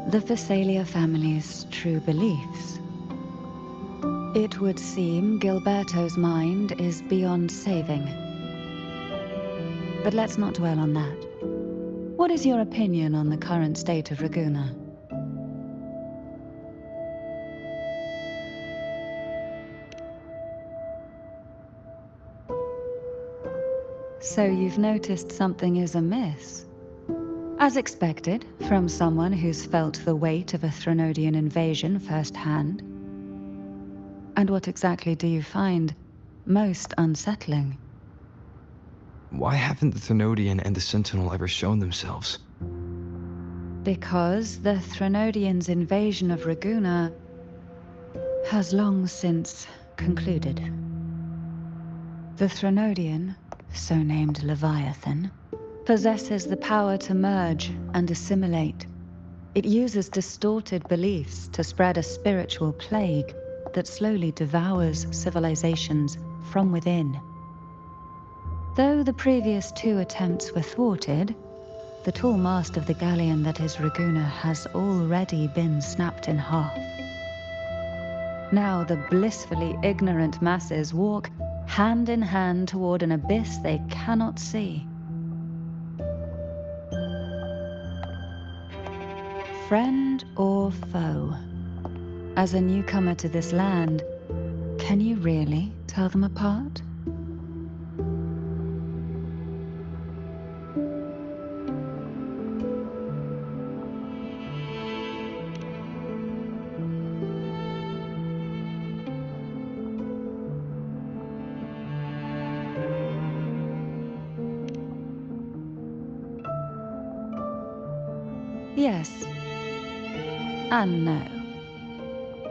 the Phasalia family's true beliefs. It would seem Gilberto's mind is beyond saving. But let's not dwell on that. What is your opinion on the current state of Raguna? So you've noticed something is amiss? As expected, from someone who's felt the weight of a Threnodian invasion firsthand. And what exactly do you find most unsettling? Why haven't the Threnodian and the Sentinel ever shown themselves? Because the Threnodians' invasion of Raguna has long since concluded. The Threnodian, so named Leviathan, possesses the power to merge and assimilate. It uses distorted beliefs to spread a spiritual plague that slowly devours civilizations from within. Though the previous two attempts were thwarted, the tall mast of the galleon that is Raguna has already been snapped in half. Now the blissfully ignorant masses walk hand in hand toward an abyss they cannot see. Friend or foe? As a newcomer to this land, can you really tell them apart? Yes and no.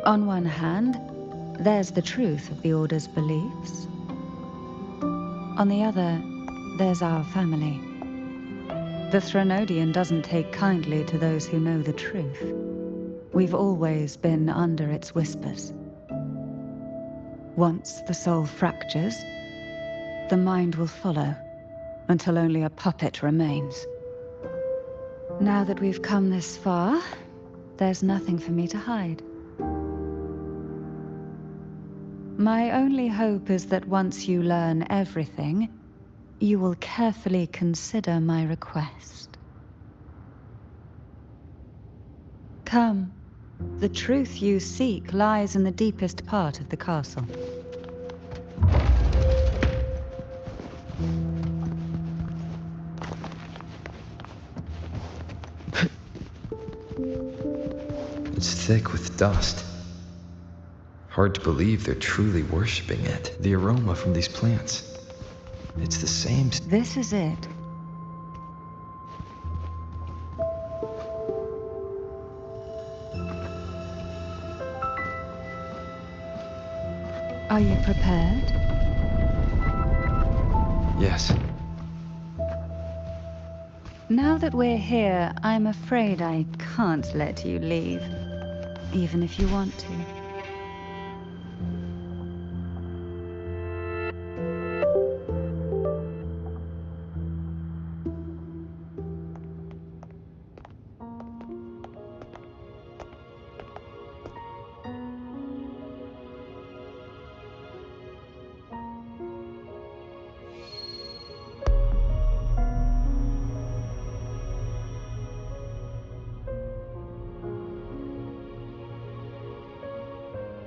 On one hand, there's the truth of the Order's beliefs. On the other, there's our family. The Threnodian doesn't take kindly to those who know the truth. We've always been under its whispers. Once the soul fractures, the mind will follow, until only a puppet remains. Now that we've come this far, there's nothing for me to hide. My only hope is that once you learn everything, you will carefully consider my request. Come, the truth you seek lies in the deepest part of the castle. It's thick with dust. Hard to believe they're truly worshipping it. The aroma from these plants. It's the same. This is it. Are you prepared? Yes. Now that we're here, I'm afraid I can't let you leave, even if you want to.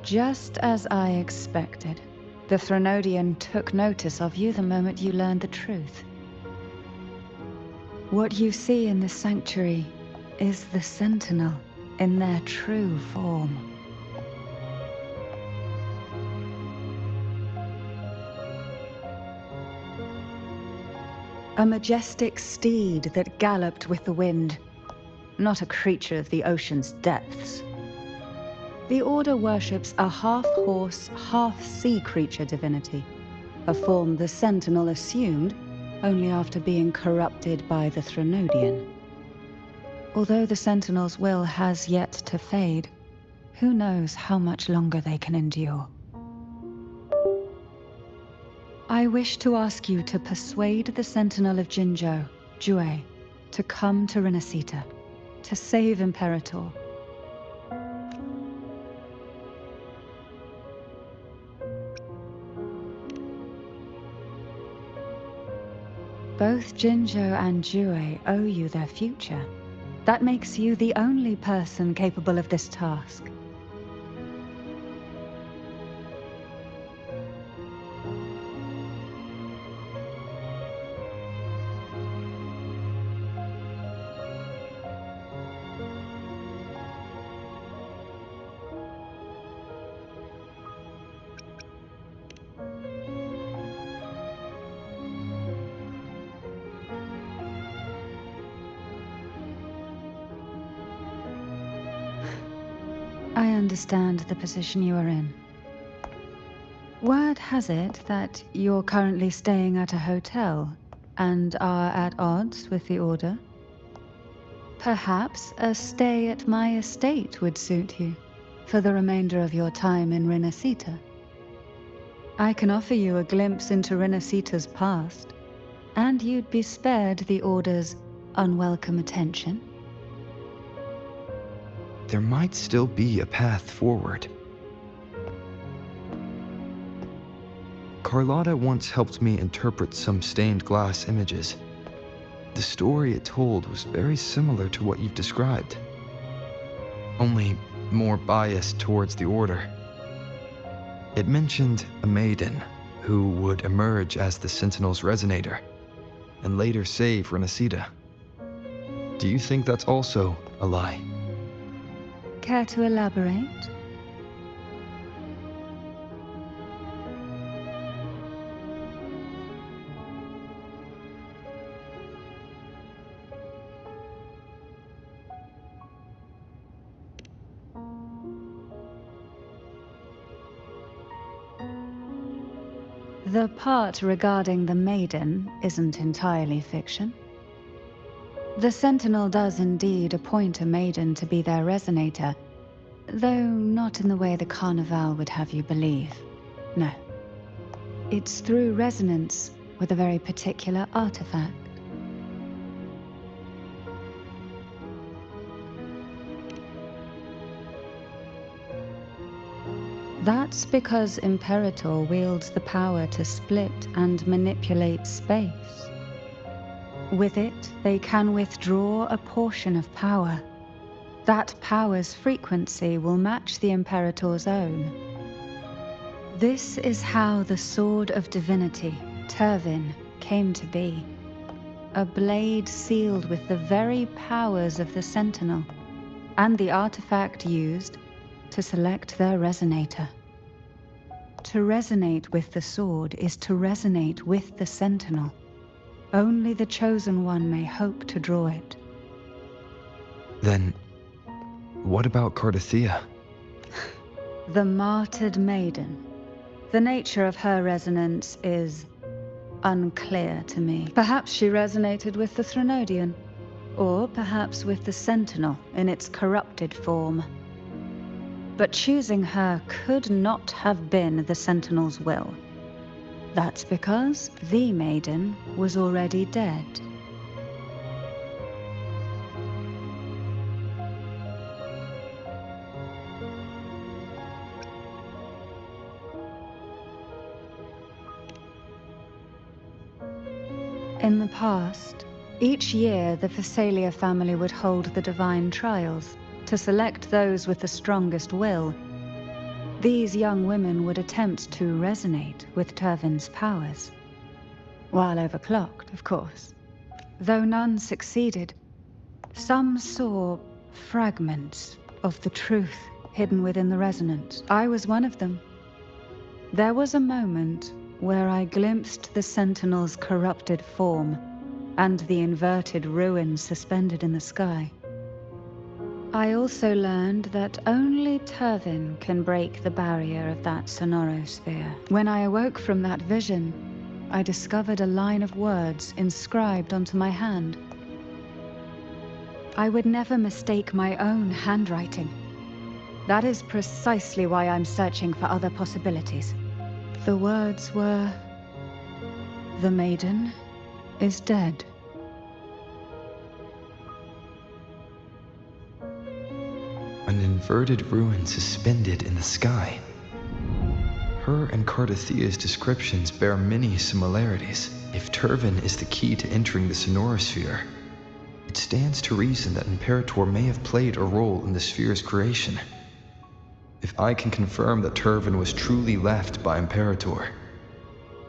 Just as I expected, the Threnodian took notice of you the moment you learned the truth. What you see in the sanctuary is the Sentinel in their true form. A majestic steed that galloped with the wind, not a creature of the ocean's depths. The Order worships a half-horse, half-sea creature divinity, a form the Sentinel assumed only after being corrupted by the Threnodian. Although the Sentinel's will has yet to fade, who knows how much longer they can endure. I wish to ask you to persuade the Sentinel of Jinzhou, Jue, to come to Renacita, to save Imperator. Both Jinzhou and Jue owe you their future. That makes you the only person capable of this task. I understand the position you are in. Word has it that you're currently staying at a hotel and are at odds with the Order. Perhaps a stay at my estate would suit you for the remainder of your time in Renacita. I can offer you a glimpse into Renacita's past, and you'd be spared the Order's unwelcome attention. There might still be a path forward. Carlotta once helped me interpret some stained glass images. The story it told was very similar to what you've described, only more biased towards the Order. It mentioned a maiden who would emerge as the Sentinel's resonator and later save Renacida. Do you think that's also a lie? Care to elaborate? The part regarding the maiden isn't entirely fiction. The Sentinel does indeed appoint a maiden to be their resonator, though not in the way the Carnival would have you believe. No. It's through resonance with a very particular artifact. That's because Imperator wields the power to split and manipulate space. With it, they can withdraw a portion of power. That power's frequency will match the Imperator's own. This is how the Sword of Divinity, Turvin, came to be. A blade sealed with the very powers of the Sentinel, and the artifact used to select their resonator. To resonate with the sword is to resonate with the Sentinel. Only the Chosen One may hope to draw it. Then, what about Cardathea? The martyred maiden. The nature of her resonance is unclear to me. Perhaps she resonated with the Threnodian, or perhaps with the Sentinel in its corrupted form. But choosing her could not have been the Sentinel's will. That's because the maiden was already dead. In the past, each year the Thessalia family would hold the divine trials to select those with the strongest will. These young women would attempt to resonate with Turvin's powers. While overclocked, of course. Though none succeeded, some saw fragments of the truth hidden within the resonance. I was one of them. There was a moment where I glimpsed the Sentinel's corrupted form and the inverted ruins suspended in the sky. I also learned that only Turvin can break the barrier of that sonorosphere. When I awoke from that vision, I discovered a line of words inscribed onto my hand. I would never mistake my own handwriting. That is precisely why I'm searching for other possibilities. The words were, "The maiden is dead." An inverted ruin suspended in the sky. Her and Cardathea's descriptions bear many similarities. If Turvin is the key to entering the sonorosphere, it stands to reason that Imperator may have played a role in the sphere's creation. If I can confirm that Turvin was truly left by Imperator,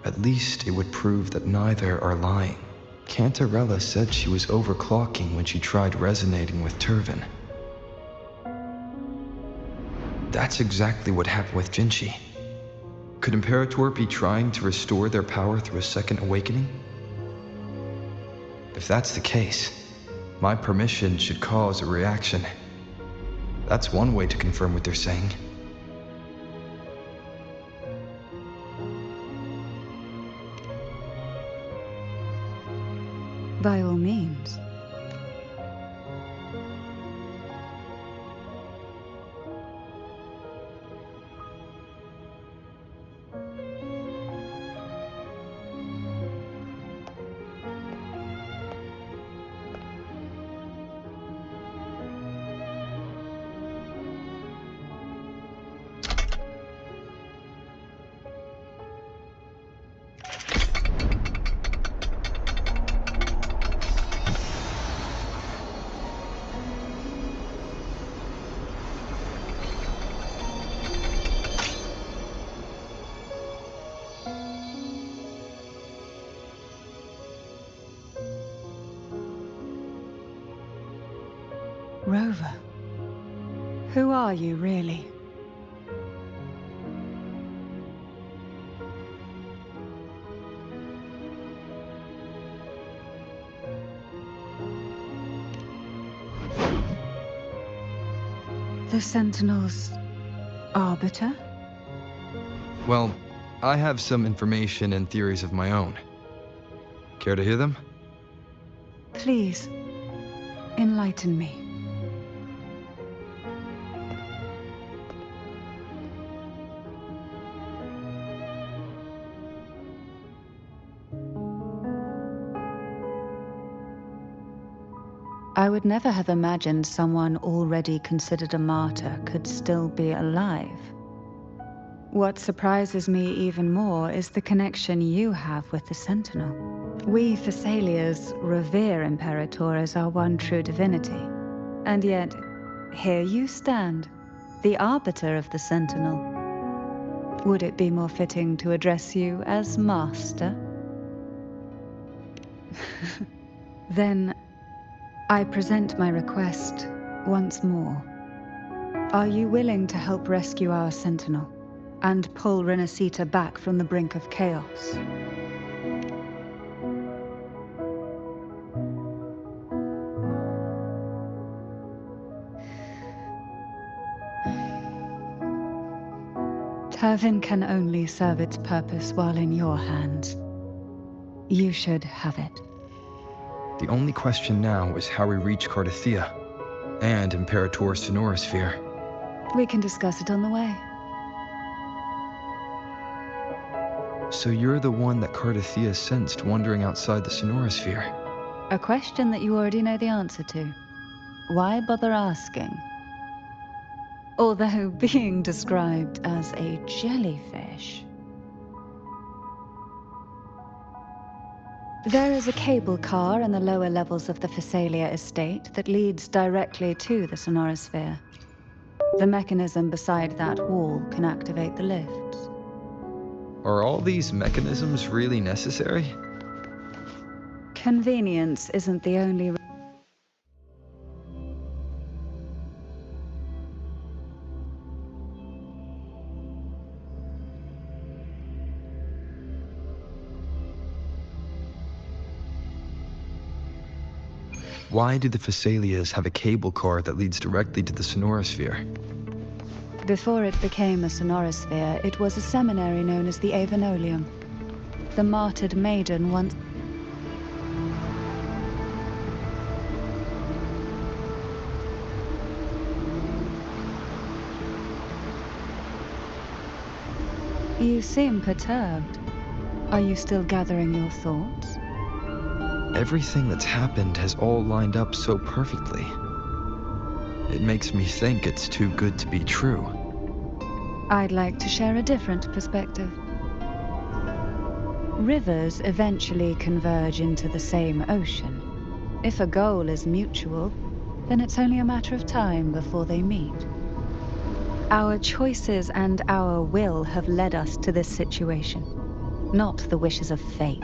at least it would prove that neither are lying. Cantarella said she was overclocking when she tried resonating with Turvin. That's exactly what happened with Jinchi. Could Imperator be trying to restore their power through a second awakening? If that's the case, my permission should cause a reaction. That's one way to confirm what they're saying. By all means. Who are you, really? The Sentinel's arbiter? Well, I have some information and theories of my own. Care to hear them? Please, enlighten me. I would never have imagined someone already considered a martyr could still be alive. What surprises me even more is the connection you have with the Sentinel. We Thessalians revere Imperator as our one true divinity. And yet, here you stand, the arbiter of the Sentinel. Would it be more fitting to address you as Master? Then, I present my request once more. Are you willing to help rescue our Sentinel and pull Renacita back from the brink of chaos? Turvin can only serve its purpose while in your hands. You should have it. The only question now is how we reach Cardathia and Imperator's Sonorosphere. We can discuss it on the way. So you're the one that Cardathia sensed wandering outside the Sonorosphere? A question that you already know the answer to. Why bother asking? Although being described as a jellyfish. There is a cable car in the lower levels of the Thessalia estate that leads directly to the Sonorosphere. The mechanism beside that wall can activate the lifts. Are all these mechanisms really necessary? Convenience isn't the only Why do the Thessalias have a cable car that leads directly to the Sonorosphere? Before it became a Sonorosphere, it was a seminary known as the Avenolium. The martyred maiden once... You seem perturbed. Are you still gathering your thoughts? Everything that's happened has all lined up so perfectly. It makes me think it's too good to be true. I'd like to share a different perspective. Rivers eventually converge into the same ocean. If a goal is mutual, then it's only a matter of time before they meet. Our choices and our will have led us to this situation, not the wishes of fate.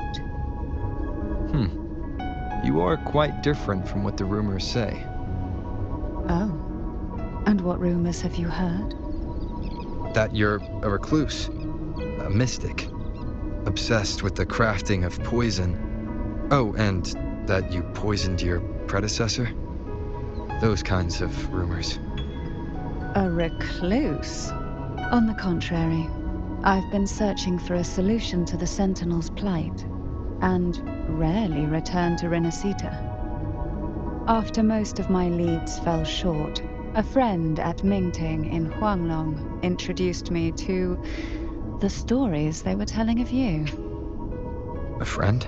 You are quite different from what the rumors say. Oh. And what rumors have you heard? That you're a recluse, a mystic, obsessed with the crafting of poison. Oh, and that you poisoned your predecessor? Those kinds of rumors. A recluse? On the contrary, I've been searching for a solution to the Sentinel's plight, and rarely return to Renacita. After most of my leads fell short, a friend at Mingting in Huanglong introduced me to the stories they were telling of you. A friend?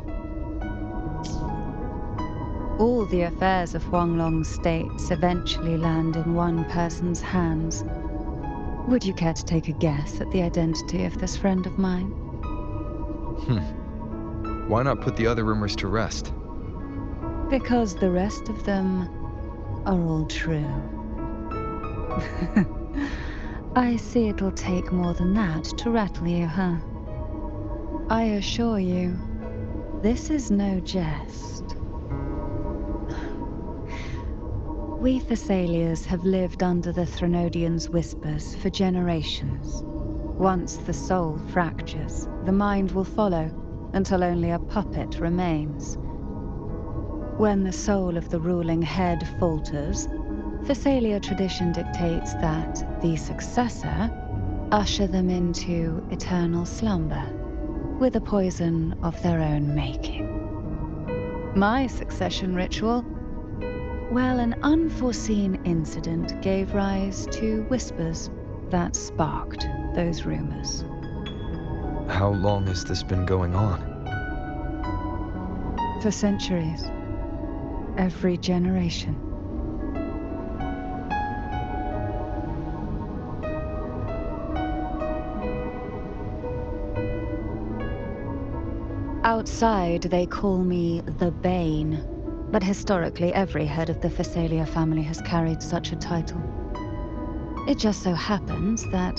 All the affairs of Huanglong states eventually land in one person's hands. Would you care to take a guess at the identity of this friend of mine? Why not put the other rumors to rest? Because the rest of them are all true. I see it'll take more than that to rattle you, huh? I assure you, this is no jest. We Thessalians have lived under the Threnodians' whispers for generations. Once the soul fractures, the mind will follow, until only a puppet remains. When the soul of the ruling head falters, Thessalia tradition dictates that the successor usher them into eternal slumber, with a poison of their own making. My succession ritual? Well, an unforeseen incident gave rise to whispers that sparked those rumors. How long has this been going on? For centuries. Every generation. Outside, they call me the Bane, but historically every head of the Thessalia family has carried such a title. It just so happens that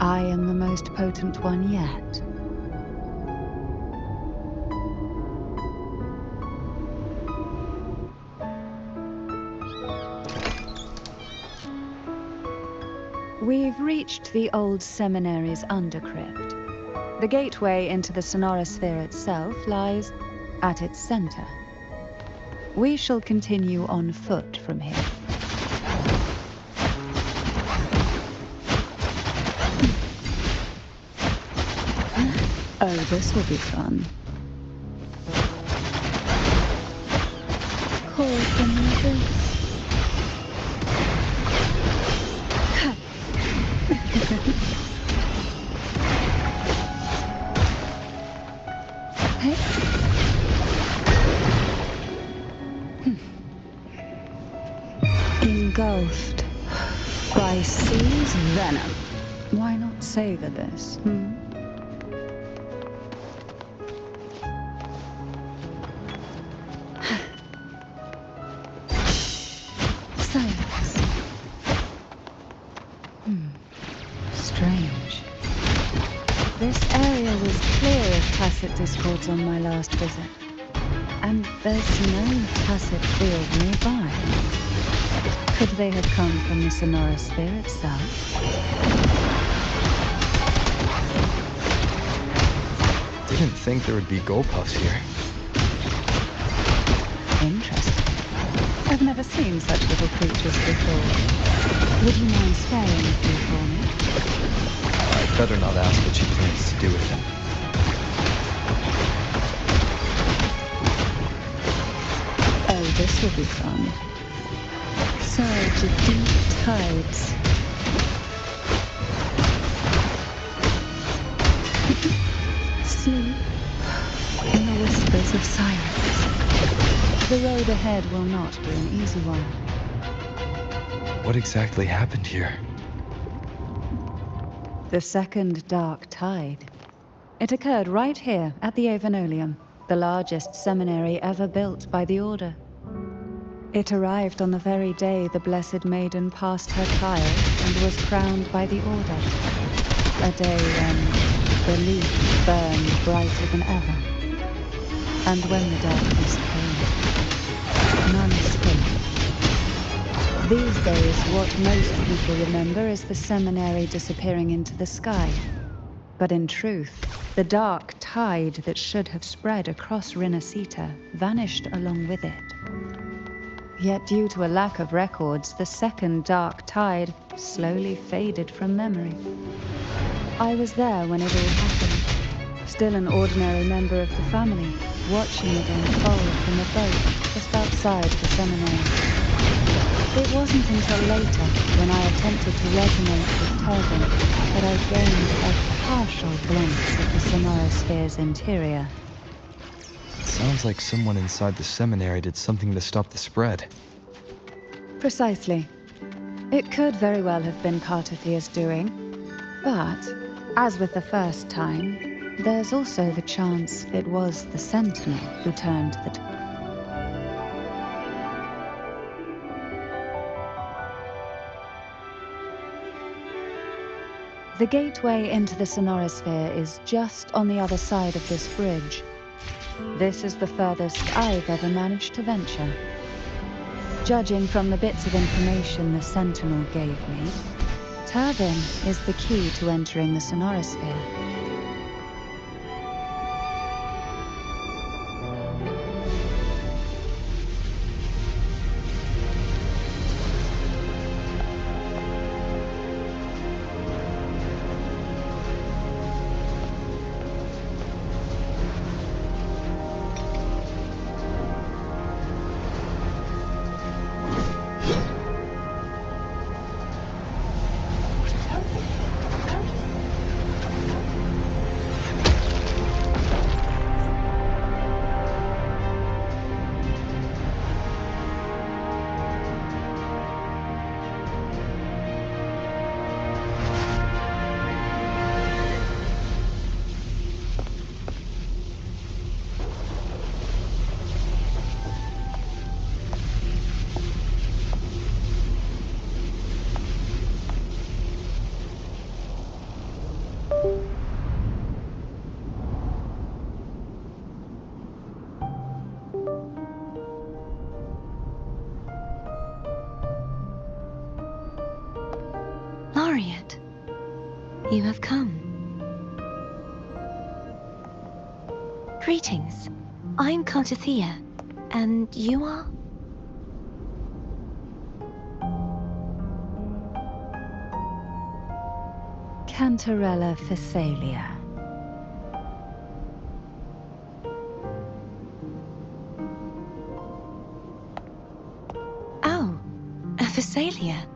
I am the most potent one yet. We've reached the old seminary's undercrypt. The gateway into the sonorosphere itself lies at its center. We shall continue on foot from here. Oh, this will be fun. Call from the boots. Hey. Engulfed by sea's venom. Why not savor this, Silence. Strange. This area was clear of tacit discords on my last visit. And there's no tacit field nearby. Could they have come from the sonorosphere itself? Didn't think there would be Golpuffs here. Interesting. I've never seen such little creatures before. Would you mind sparing a few for me? I'd better not ask what she plans to do with them. Oh, this will be fun. Surge of deep tides. Sleep in the whispers of silence. The road ahead will not be an easy one. What exactly happened here? The second dark tide. It occurred right here at the Avenolium, the largest seminary ever built by the Order. It arrived on the very day the Blessed Maiden passed her trial and was crowned by the Order. A day when belief burned brighter than ever. And when the darkness came, none escaped. These days, what most people remember is the seminary disappearing into the sky. But in truth, the dark tide that should have spread across Rinascita vanished along with it. Yet due to a lack of records, the second dark tide slowly faded from memory. I was there when it all happened, still an ordinary member of the family, watching it unfold from a boat just outside the seminary. It wasn't until later, when I attempted to resonate with Turvin, that I gained a partial glimpse of the sonorosphere's interior. Sounds like someone inside the seminary did something to stop the spread. Precisely. It could very well have been Cartophia's doing, but, as with the first time, there's also the chance it was the Sentinel who turned the tide. The gateway into the sonorosphere is just on the other side of this bridge. This is the furthest I've ever managed to venture. Judging from the bits of information the Sentinel gave me, Turvin is the key to entering the Sonorosphere. Laureate, you have come. Greetings. I'm Cartathea, and you are? Cantarella Phasalia. Oh, a Phasalia.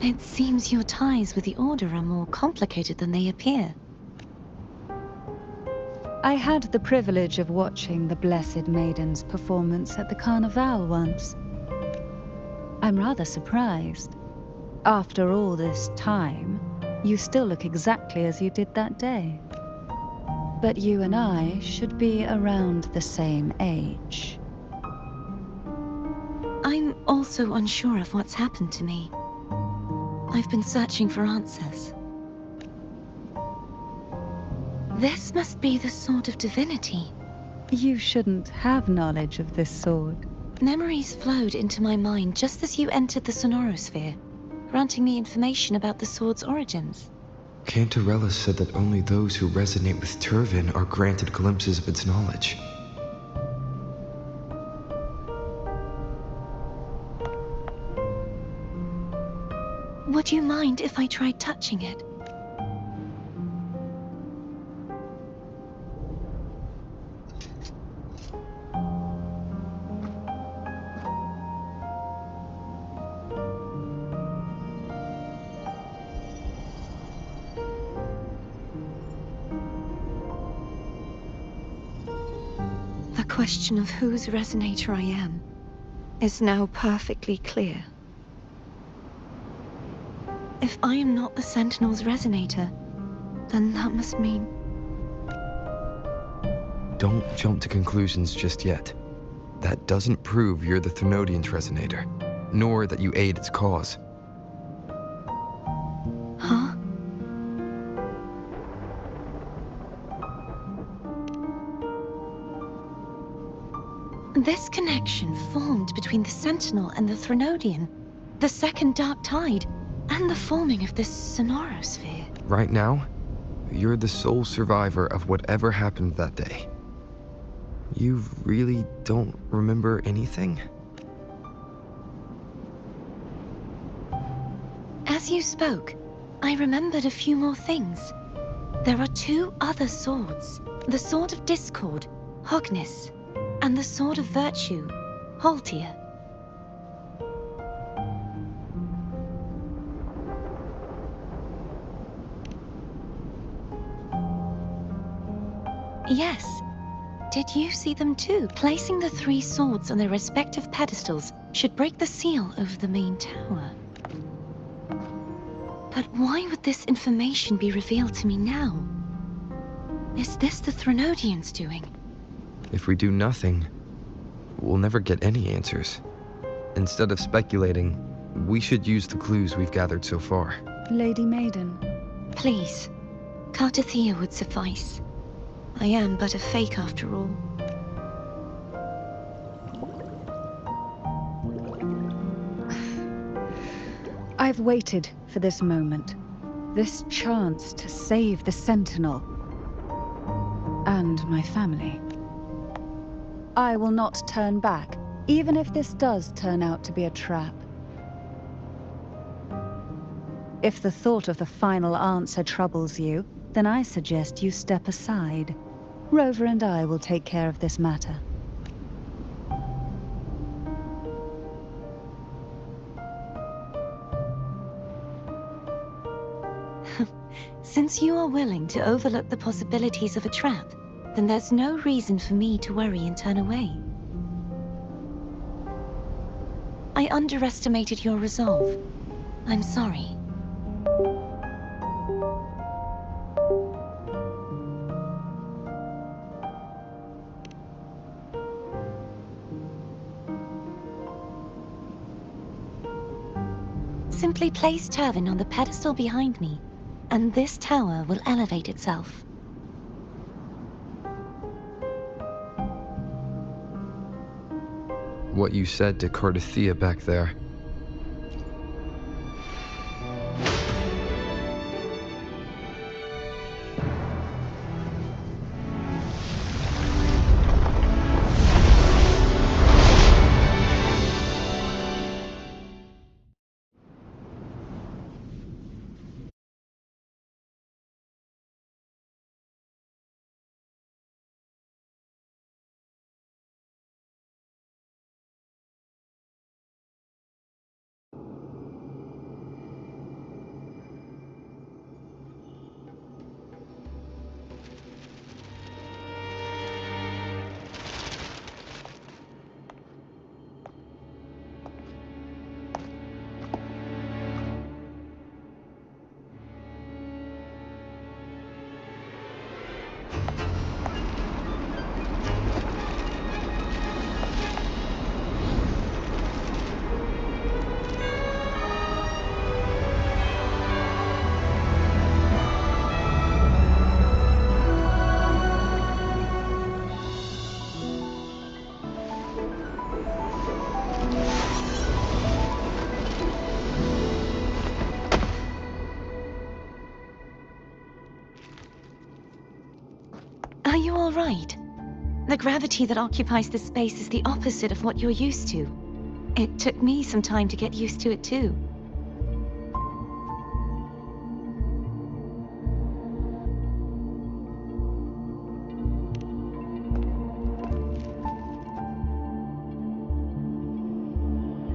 It seems your ties with the Order are more complicated than they appear. I had the privilege of watching the Blessed Maiden's performance at the Carnival once. I'm rather surprised. After all this time, you still look exactly as you did that day. But you and I should be around the same age. I'm also unsure of what's happened to me. I've been searching for answers. This must be the Sword of Divinity. You shouldn't have knowledge of this sword. Memories flowed into my mind just as you entered the Sonorosphere, granting me information about the sword's origins. Cantarella said that only those who resonate with Turvin are granted glimpses of its knowledge. Would you mind if I tried touching it? The question of whose resonator I am is now perfectly clear. If I am not the Sentinel's resonator, then that must mean... Don't jump to conclusions just yet. That doesn't prove you're the Threnodian's resonator, nor that you aid its cause. Huh? This connection formed between the Sentinel and the Threnodian, the second Dark Tide, and the forming of this Sonorosphere. Right now, you're the sole survivor of whatever happened that day. You really don't remember anything? As you spoke, I remembered a few more things. There are two other swords. The Sword of Discord, Hognis, and the Sword of Virtue, Haltia. Yes. Did you see them too? Placing the three swords on their respective pedestals should break the seal over the main tower. But why would this information be revealed to me now? Is this the Threnodians' doing? If we do nothing, we'll never get any answers. Instead of speculating, we should use the clues we've gathered so far. Lady Maiden. Please. Cartathea would suffice. I am but a fake after all. I've waited for this moment, this chance to save the Sentinel and my family. I will not turn back, even if this does turn out to be a trap. If the thought of the final answer troubles you, then I suggest you step aside. Rover and I will take care of this matter. Since you are willing to overlook the possibilities of a trap, then there's no reason for me to worry and turn away. I underestimated your resolve. I'm sorry. Simply place Turvin on the pedestal behind me, and this tower will elevate itself. What you said to Cardathea back there. Are you all right? The gravity that occupies this space is the opposite of what you're used to. It took me some time to get used to it too.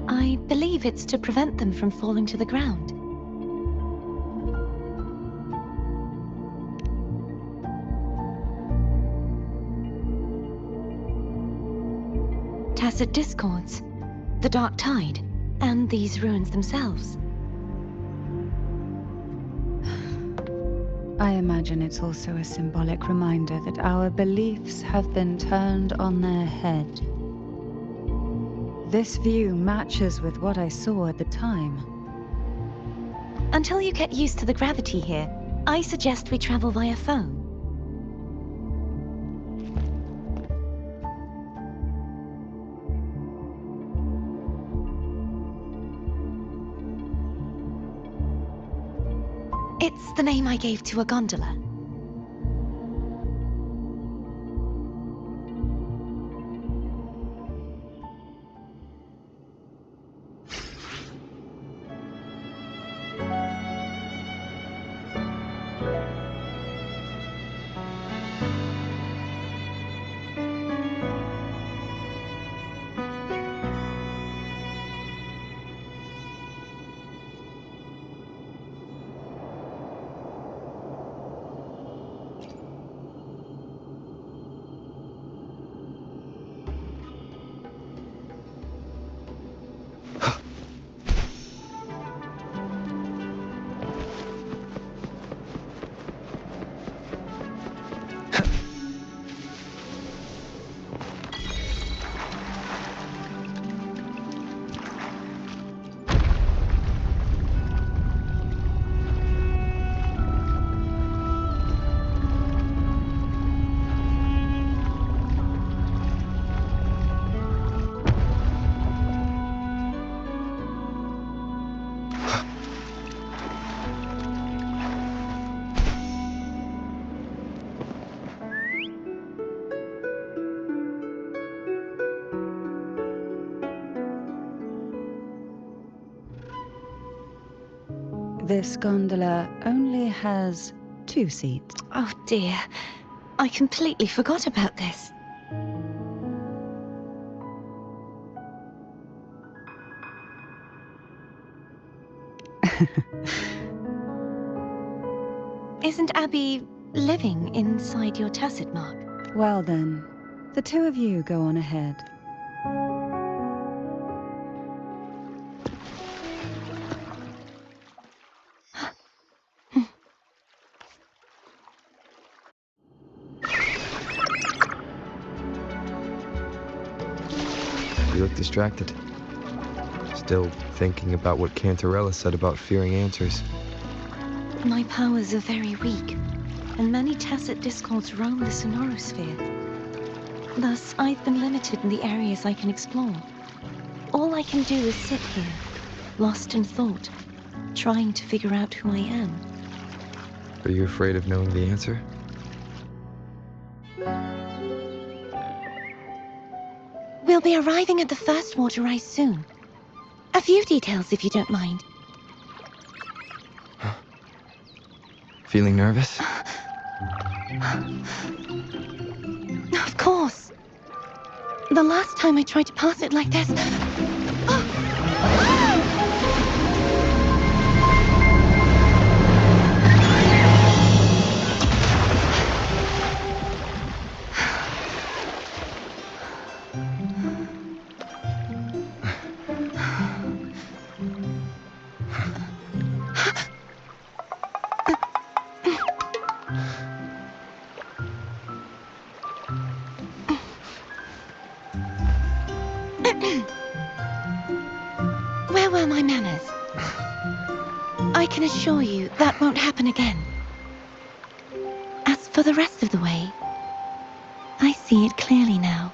I believe it's to prevent them from falling to the ground. Tacit discords, the dark tide, and these ruins themselves. I imagine it's also a symbolic reminder that our beliefs have been turned on their head. This view matches with what I saw at the time. Until you get used to the gravity here, I suggest we travel via phone. It's the name I gave to a gondola. This gondola only has 2 seats. Oh dear. I completely forgot about this. Isn't Abby living inside your tacit mark? Well then, the 2 of you go on ahead. You look distracted. Still thinking about what Cantarella said about fearing answers. My powers are very weak, and many tacit discords roam the sonorosphere. Thus, I've been limited in the areas I can explore. All I can do is sit here, lost in thought, trying to figure out who I am. Are you afraid of knowing the answer? We'll be arriving at the first water rise soon. A few details, if you don't mind. Feeling nervous? Of course. The last time I tried to pass it like this... Where were my manners? I can assure you that won't happen again. As for the rest of the way, I see it clearly now.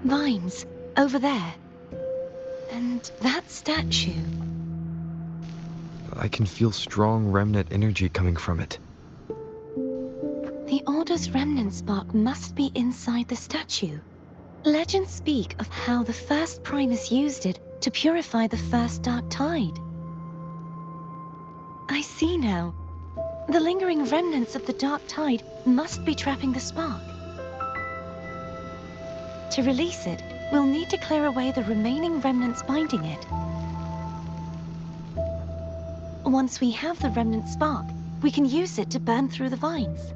Vines, over there. And that statue. I can feel strong remnant energy coming from it. The Order's remnant spark must be inside the statue. Legends speak of how the first Primus used it to purify the first dark tide. I see now. The lingering remnants of the dark tide must be trapping the spark. To release it, we'll need to clear away the remaining remnants binding it. Once we have the remnant spark, we can use it to burn through the vines.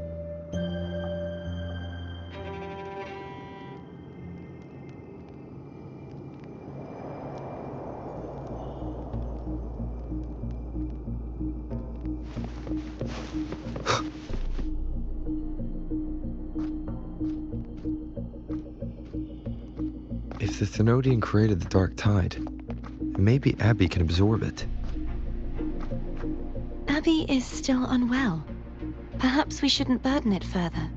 If the Thenodian created the dark tide, maybe Abby can absorb it. Abby is still unwell. Perhaps we shouldn't burden it further.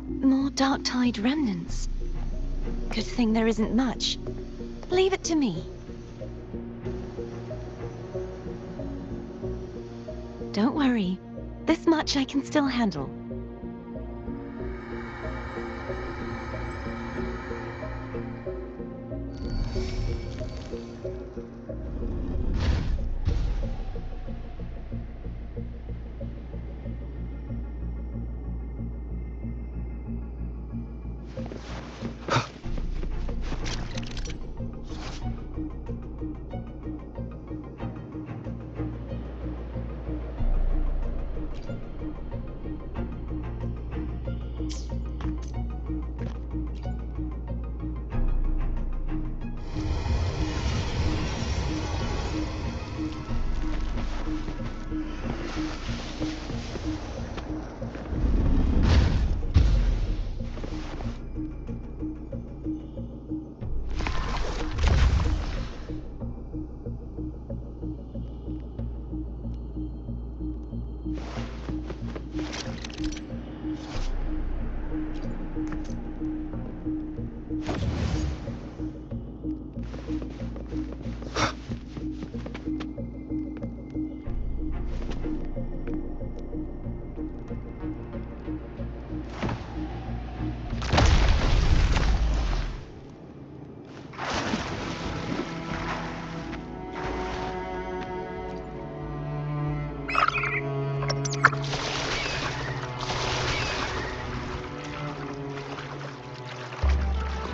More dark tide remnants. Good thing there isn't much. Leave it to me. Don't worry. This much I can still handle.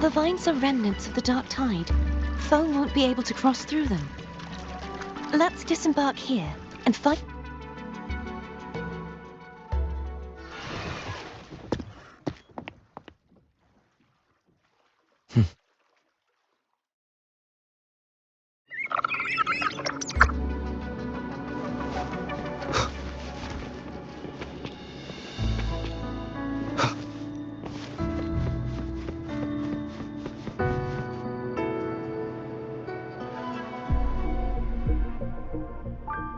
The vines are remnants of the dark tide. Foe won't be able to cross through them. Let's disembark here and fight.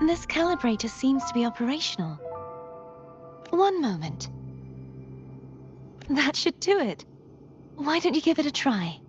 This calibrator seems to be operational. One moment. That should do it. Why don't you give it a try?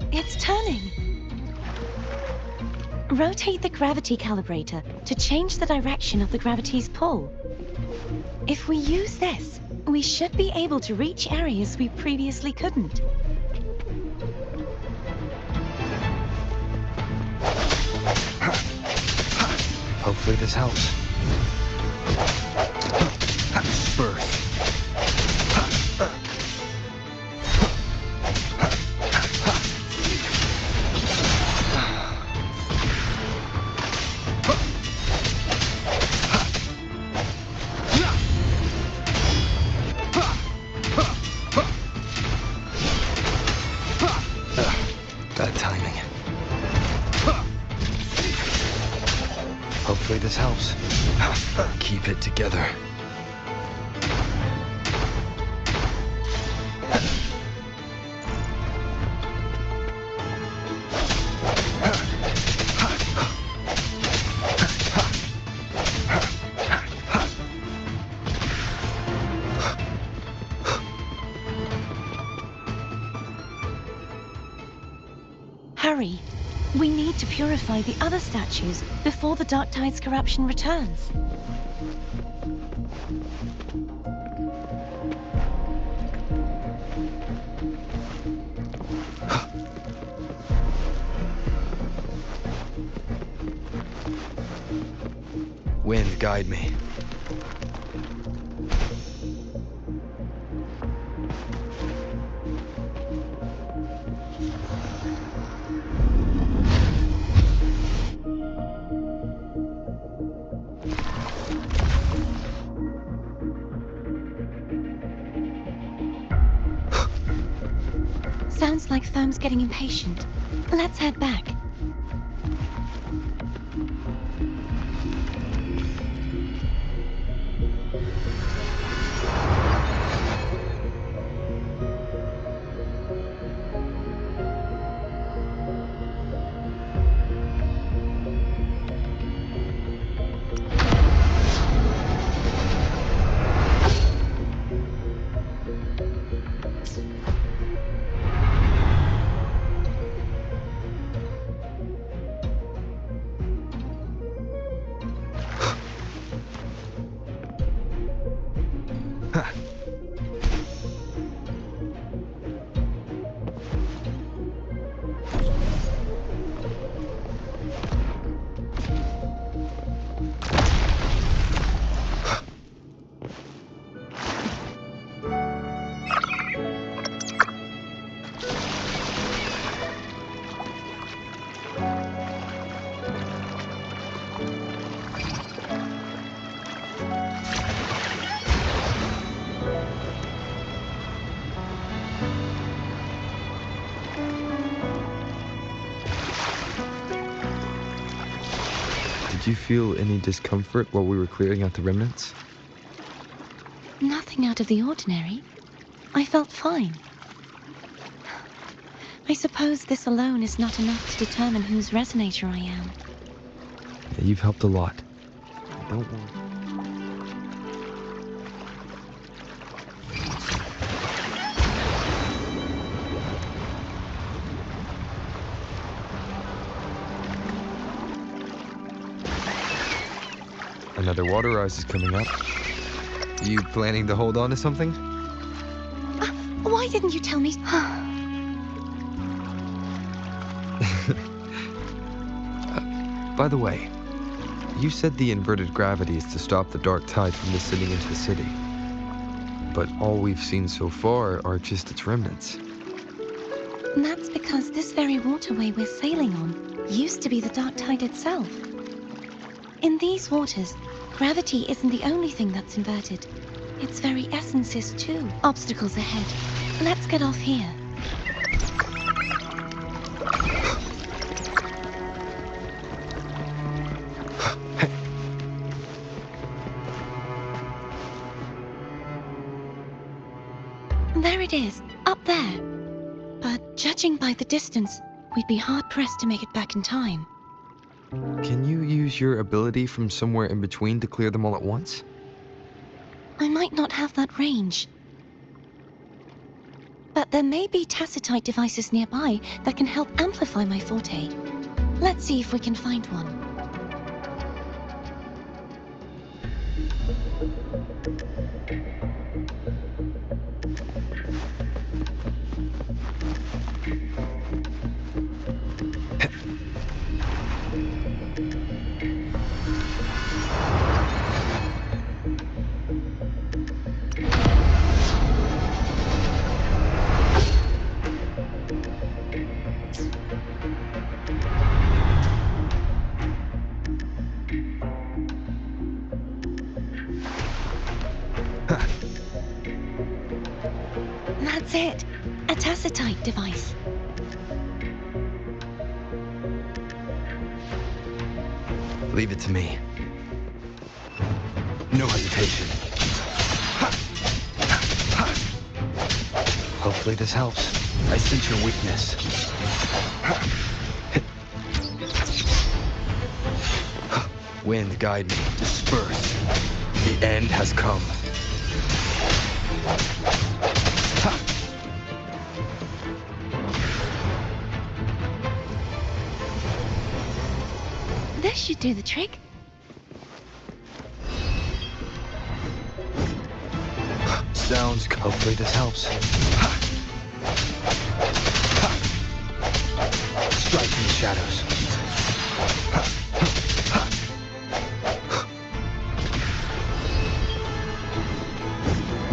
It's turning. Rotate the gravity calibrator to change the direction of the gravity's pull. If we use this, we should be able to reach areas we previously couldn't. Hopefully this helps. Birth. Bad timing. Hopefully this helps. Keep it together. Hurry. We need to purify the other statues before the Dark Tide's corruption returns. Wind, guide me. Sounds like Foam's getting impatient. Let's head back. Did you feel any discomfort while we were clearing out the remnants? Nothing out of the ordinary. I felt fine. I suppose this alone is not enough to determine whose resonator I am. Yeah, you've helped a lot. Don't worry. Another water rise is coming up. You planning to hold on to something? Why didn't you tell me? By the way, you said the inverted gravity is to stop the dark tide from descending into the city. But all we've seen so far are just its remnants. And that's because this very waterway we're sailing on used to be the dark tide itself. In these waters, gravity isn't the only thing that's inverted. Its very essence is too. Obstacles ahead. Let's get off here. There it is, up there. But judging by the distance, we'd be hard-pressed to make it back in time. Can you use your ability from somewhere in between to clear them all at once? I might not have that range. But there may be tacitite devices nearby that can help amplify my forte. Let's see if we can find one. That's it. A tacitite device. Leave it to me. No hesitation. Hopefully this helps. I sense your weakness. Wind, guide me. Disperse. The end has come. This should do the trick. Sounds. Hopefully this helps. Strike in the shadows.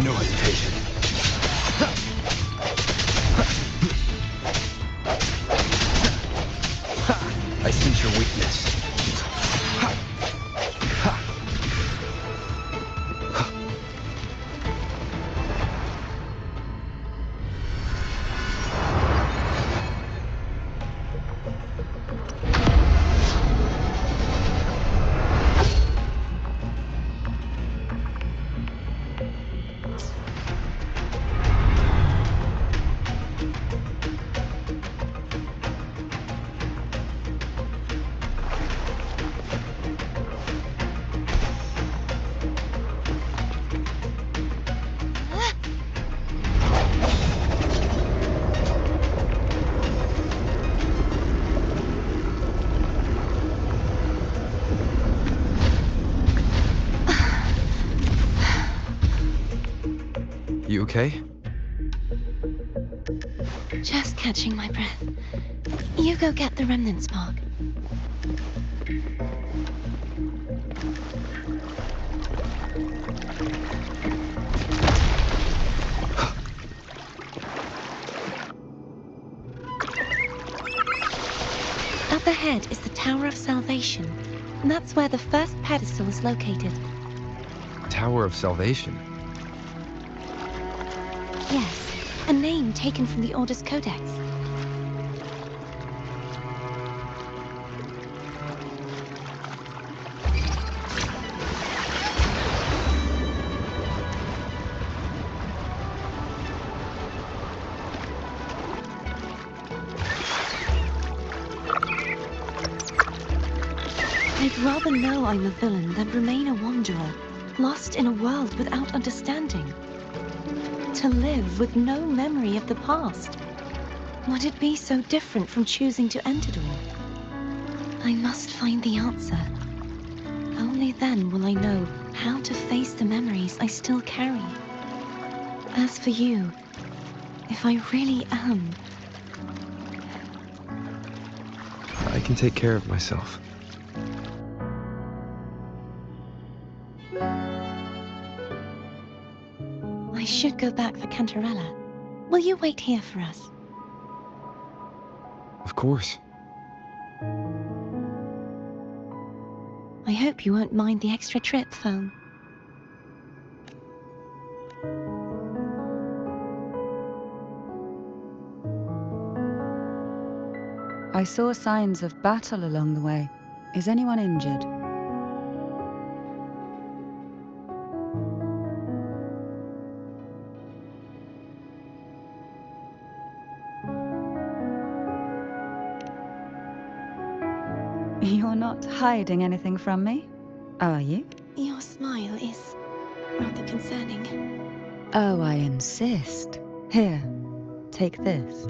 No hesitation. I sense your weakness. You okay? Just catching my breath. You go get the remnant spark. Up ahead is the Tower of Salvation. And that's where the first pedestal is located. Tower of Salvation. Yes, a name taken from the Order's Codex. I'd rather know I'm a villain than remain a wanderer, lost in a world without understanding. To live with no memory of the past. Would it be so different from choosing to end it all? I must find the answer. Only then will I know how to face the memories I still carry. As for you, if I really am... I can take care of myself. I should go back for Cantarella. Will you wait here for us? Of course. I hope you won't mind the extra trip, Foam. I saw signs of battle along the way. Is anyone injured? You're not hiding anything from me, are you? Your smile is rather concerning. Oh, I insist. Here, take this.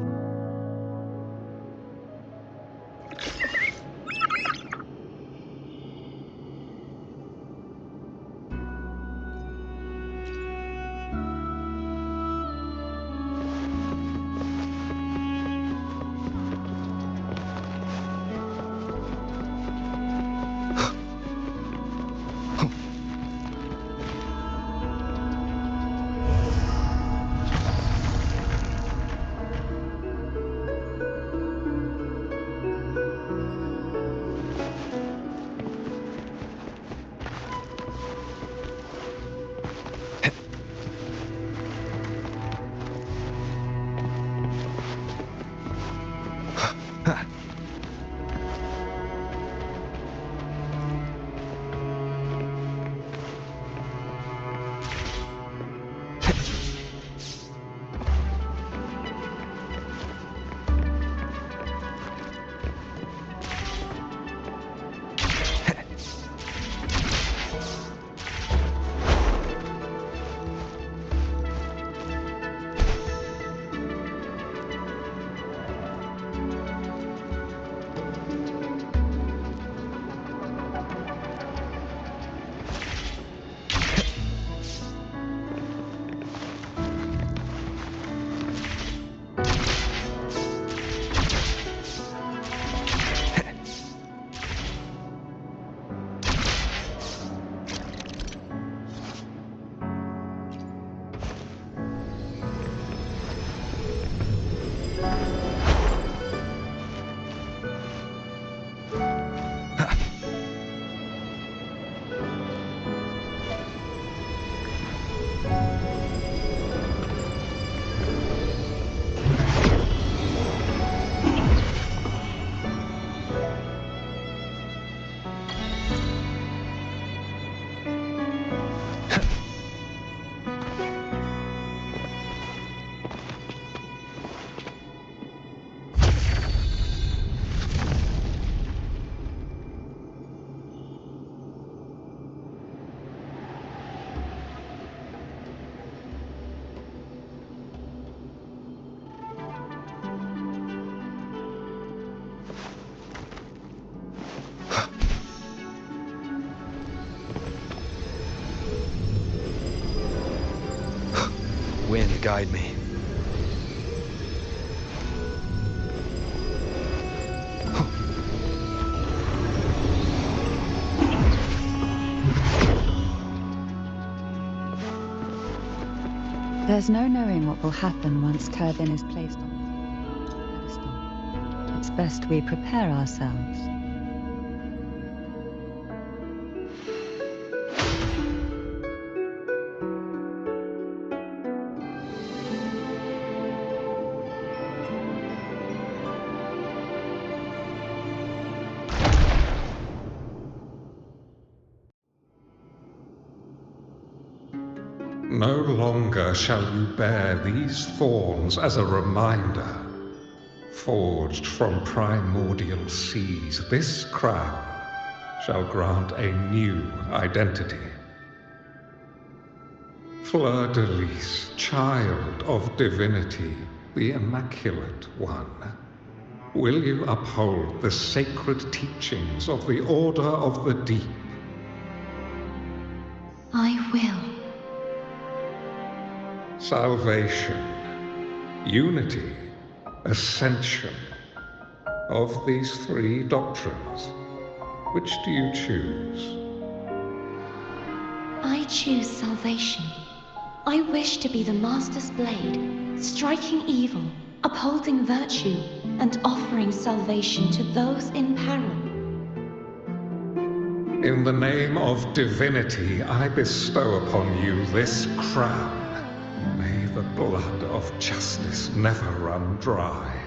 Wind, guide me. There's no knowing what will happen once Turbin is placed on the pedestal. It's best we prepare ourselves. No longer shall you bear these thorns as a reminder. Forged from primordial seas, this crown shall grant a new identity. Fleur-de-Lis, child of divinity, the Immaculate One, will you uphold the sacred teachings of the Order of the Deep? I will. Salvation, unity, ascension. Of these three doctrines, which do you choose? I choose salvation. I wish to be the Master's blade, striking evil, upholding virtue, and offering salvation to those in peril. In the name of divinity, I bestow upon you this crown. May the blood of justice never run dry.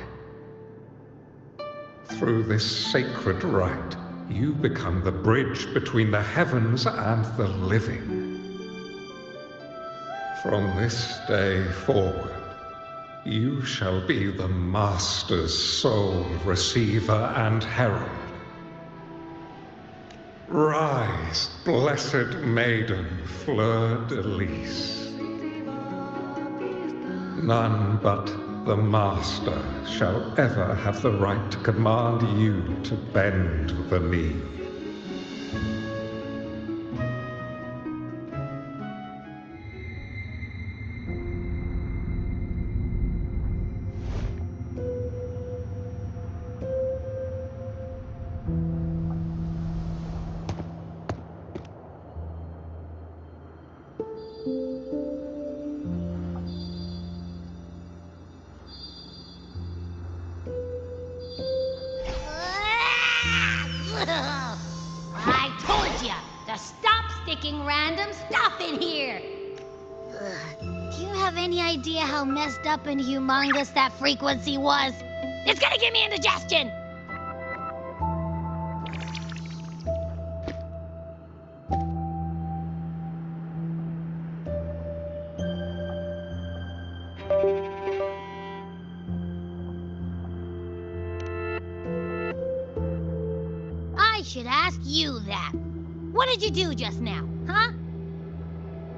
Through this sacred rite, you become the bridge between the heavens and the living. From this day forward, you shall be the Master's sole receiver and herald. Rise, blessed maiden Fleur-de-Lis. None but the Master shall ever have the right to command you to bend the knee. I told ya to stop sticking random stuff in here! Do you have any idea how messed up and humongous that frequency was? It's gonna give me indigestion! I should ask you that. What did you do just now, huh?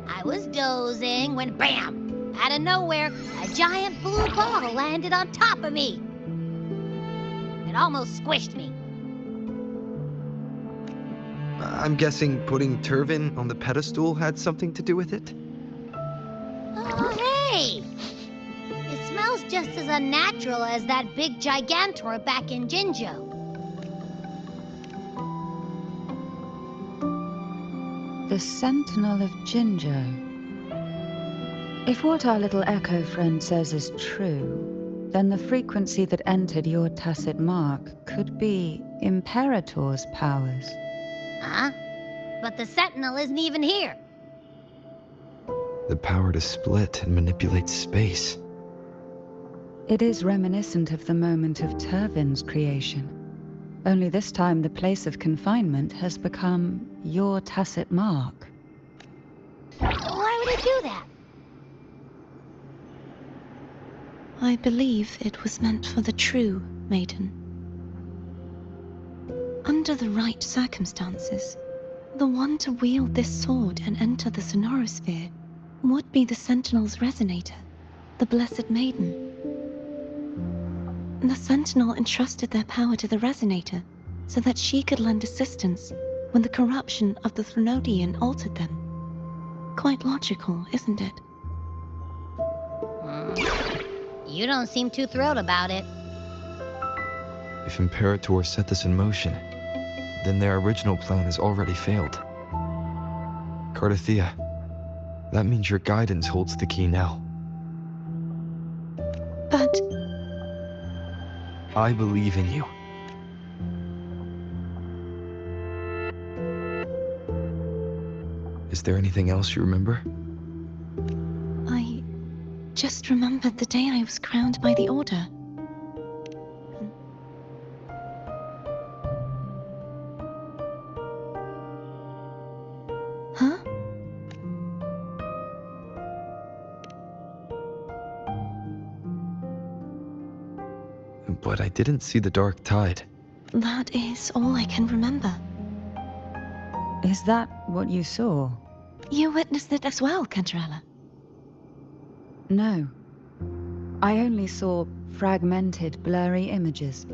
I was dozing when bam! Out of nowhere, a giant blue ball landed on top of me. It almost squished me. I'm guessing putting Turvin on the pedestal had something to do with it? Oh, hey! It smells just as unnatural as that big gigantor back in Jinjo. The Sentinel of Jinjo. If what our little echo friend says is true, then the frequency that entered your tacit mark could be Imperator's powers. Huh? But the Sentinel isn't even here. The power to split and manipulate space. It is reminiscent of the moment of Turvin's creation. Only this time the place of confinement has become your tacit mark. Why would it do that? I believe it was meant for the true maiden. Under the right circumstances, the one to wield this sword and enter the sonorosphere would be the Sentinel's resonator, the Blessed Maiden. The Sentinel entrusted their power to the resonator so that she could lend assistance when the corruption of the Threnodian altered them. Quite logical, isn't it? You don't seem too thrilled about it. If Imperator set this in motion, then their original plan has already failed. Cardathea, that means your guidance holds the key now. But I believe in you. Is there anything else you remember? I just remembered the day I was crowned by the Order. Huh? But I didn't see the dark tide. That is all I can remember. Is that what you saw? You witnessed it as well, Cantarella. No. I only saw fragmented, blurry images.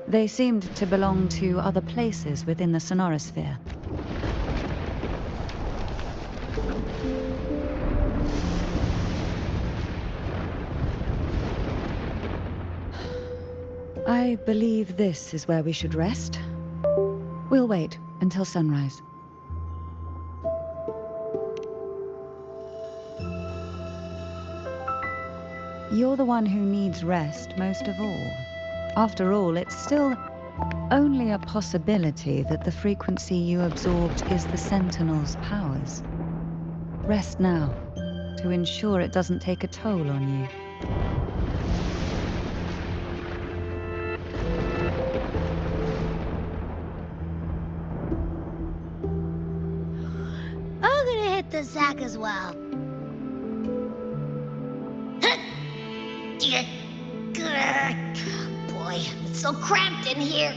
They seemed to belong to other places within the sonorosphere. I believe this is where we should rest. We'll wait until sunrise. You're the one who needs rest most of all. After all, it's still only a possibility that the frequency you absorbed is the Sentinel's powers. Rest now, to ensure it doesn't take a toll on you. I'm gonna hit the sack as well. Boy, it's so cramped in here.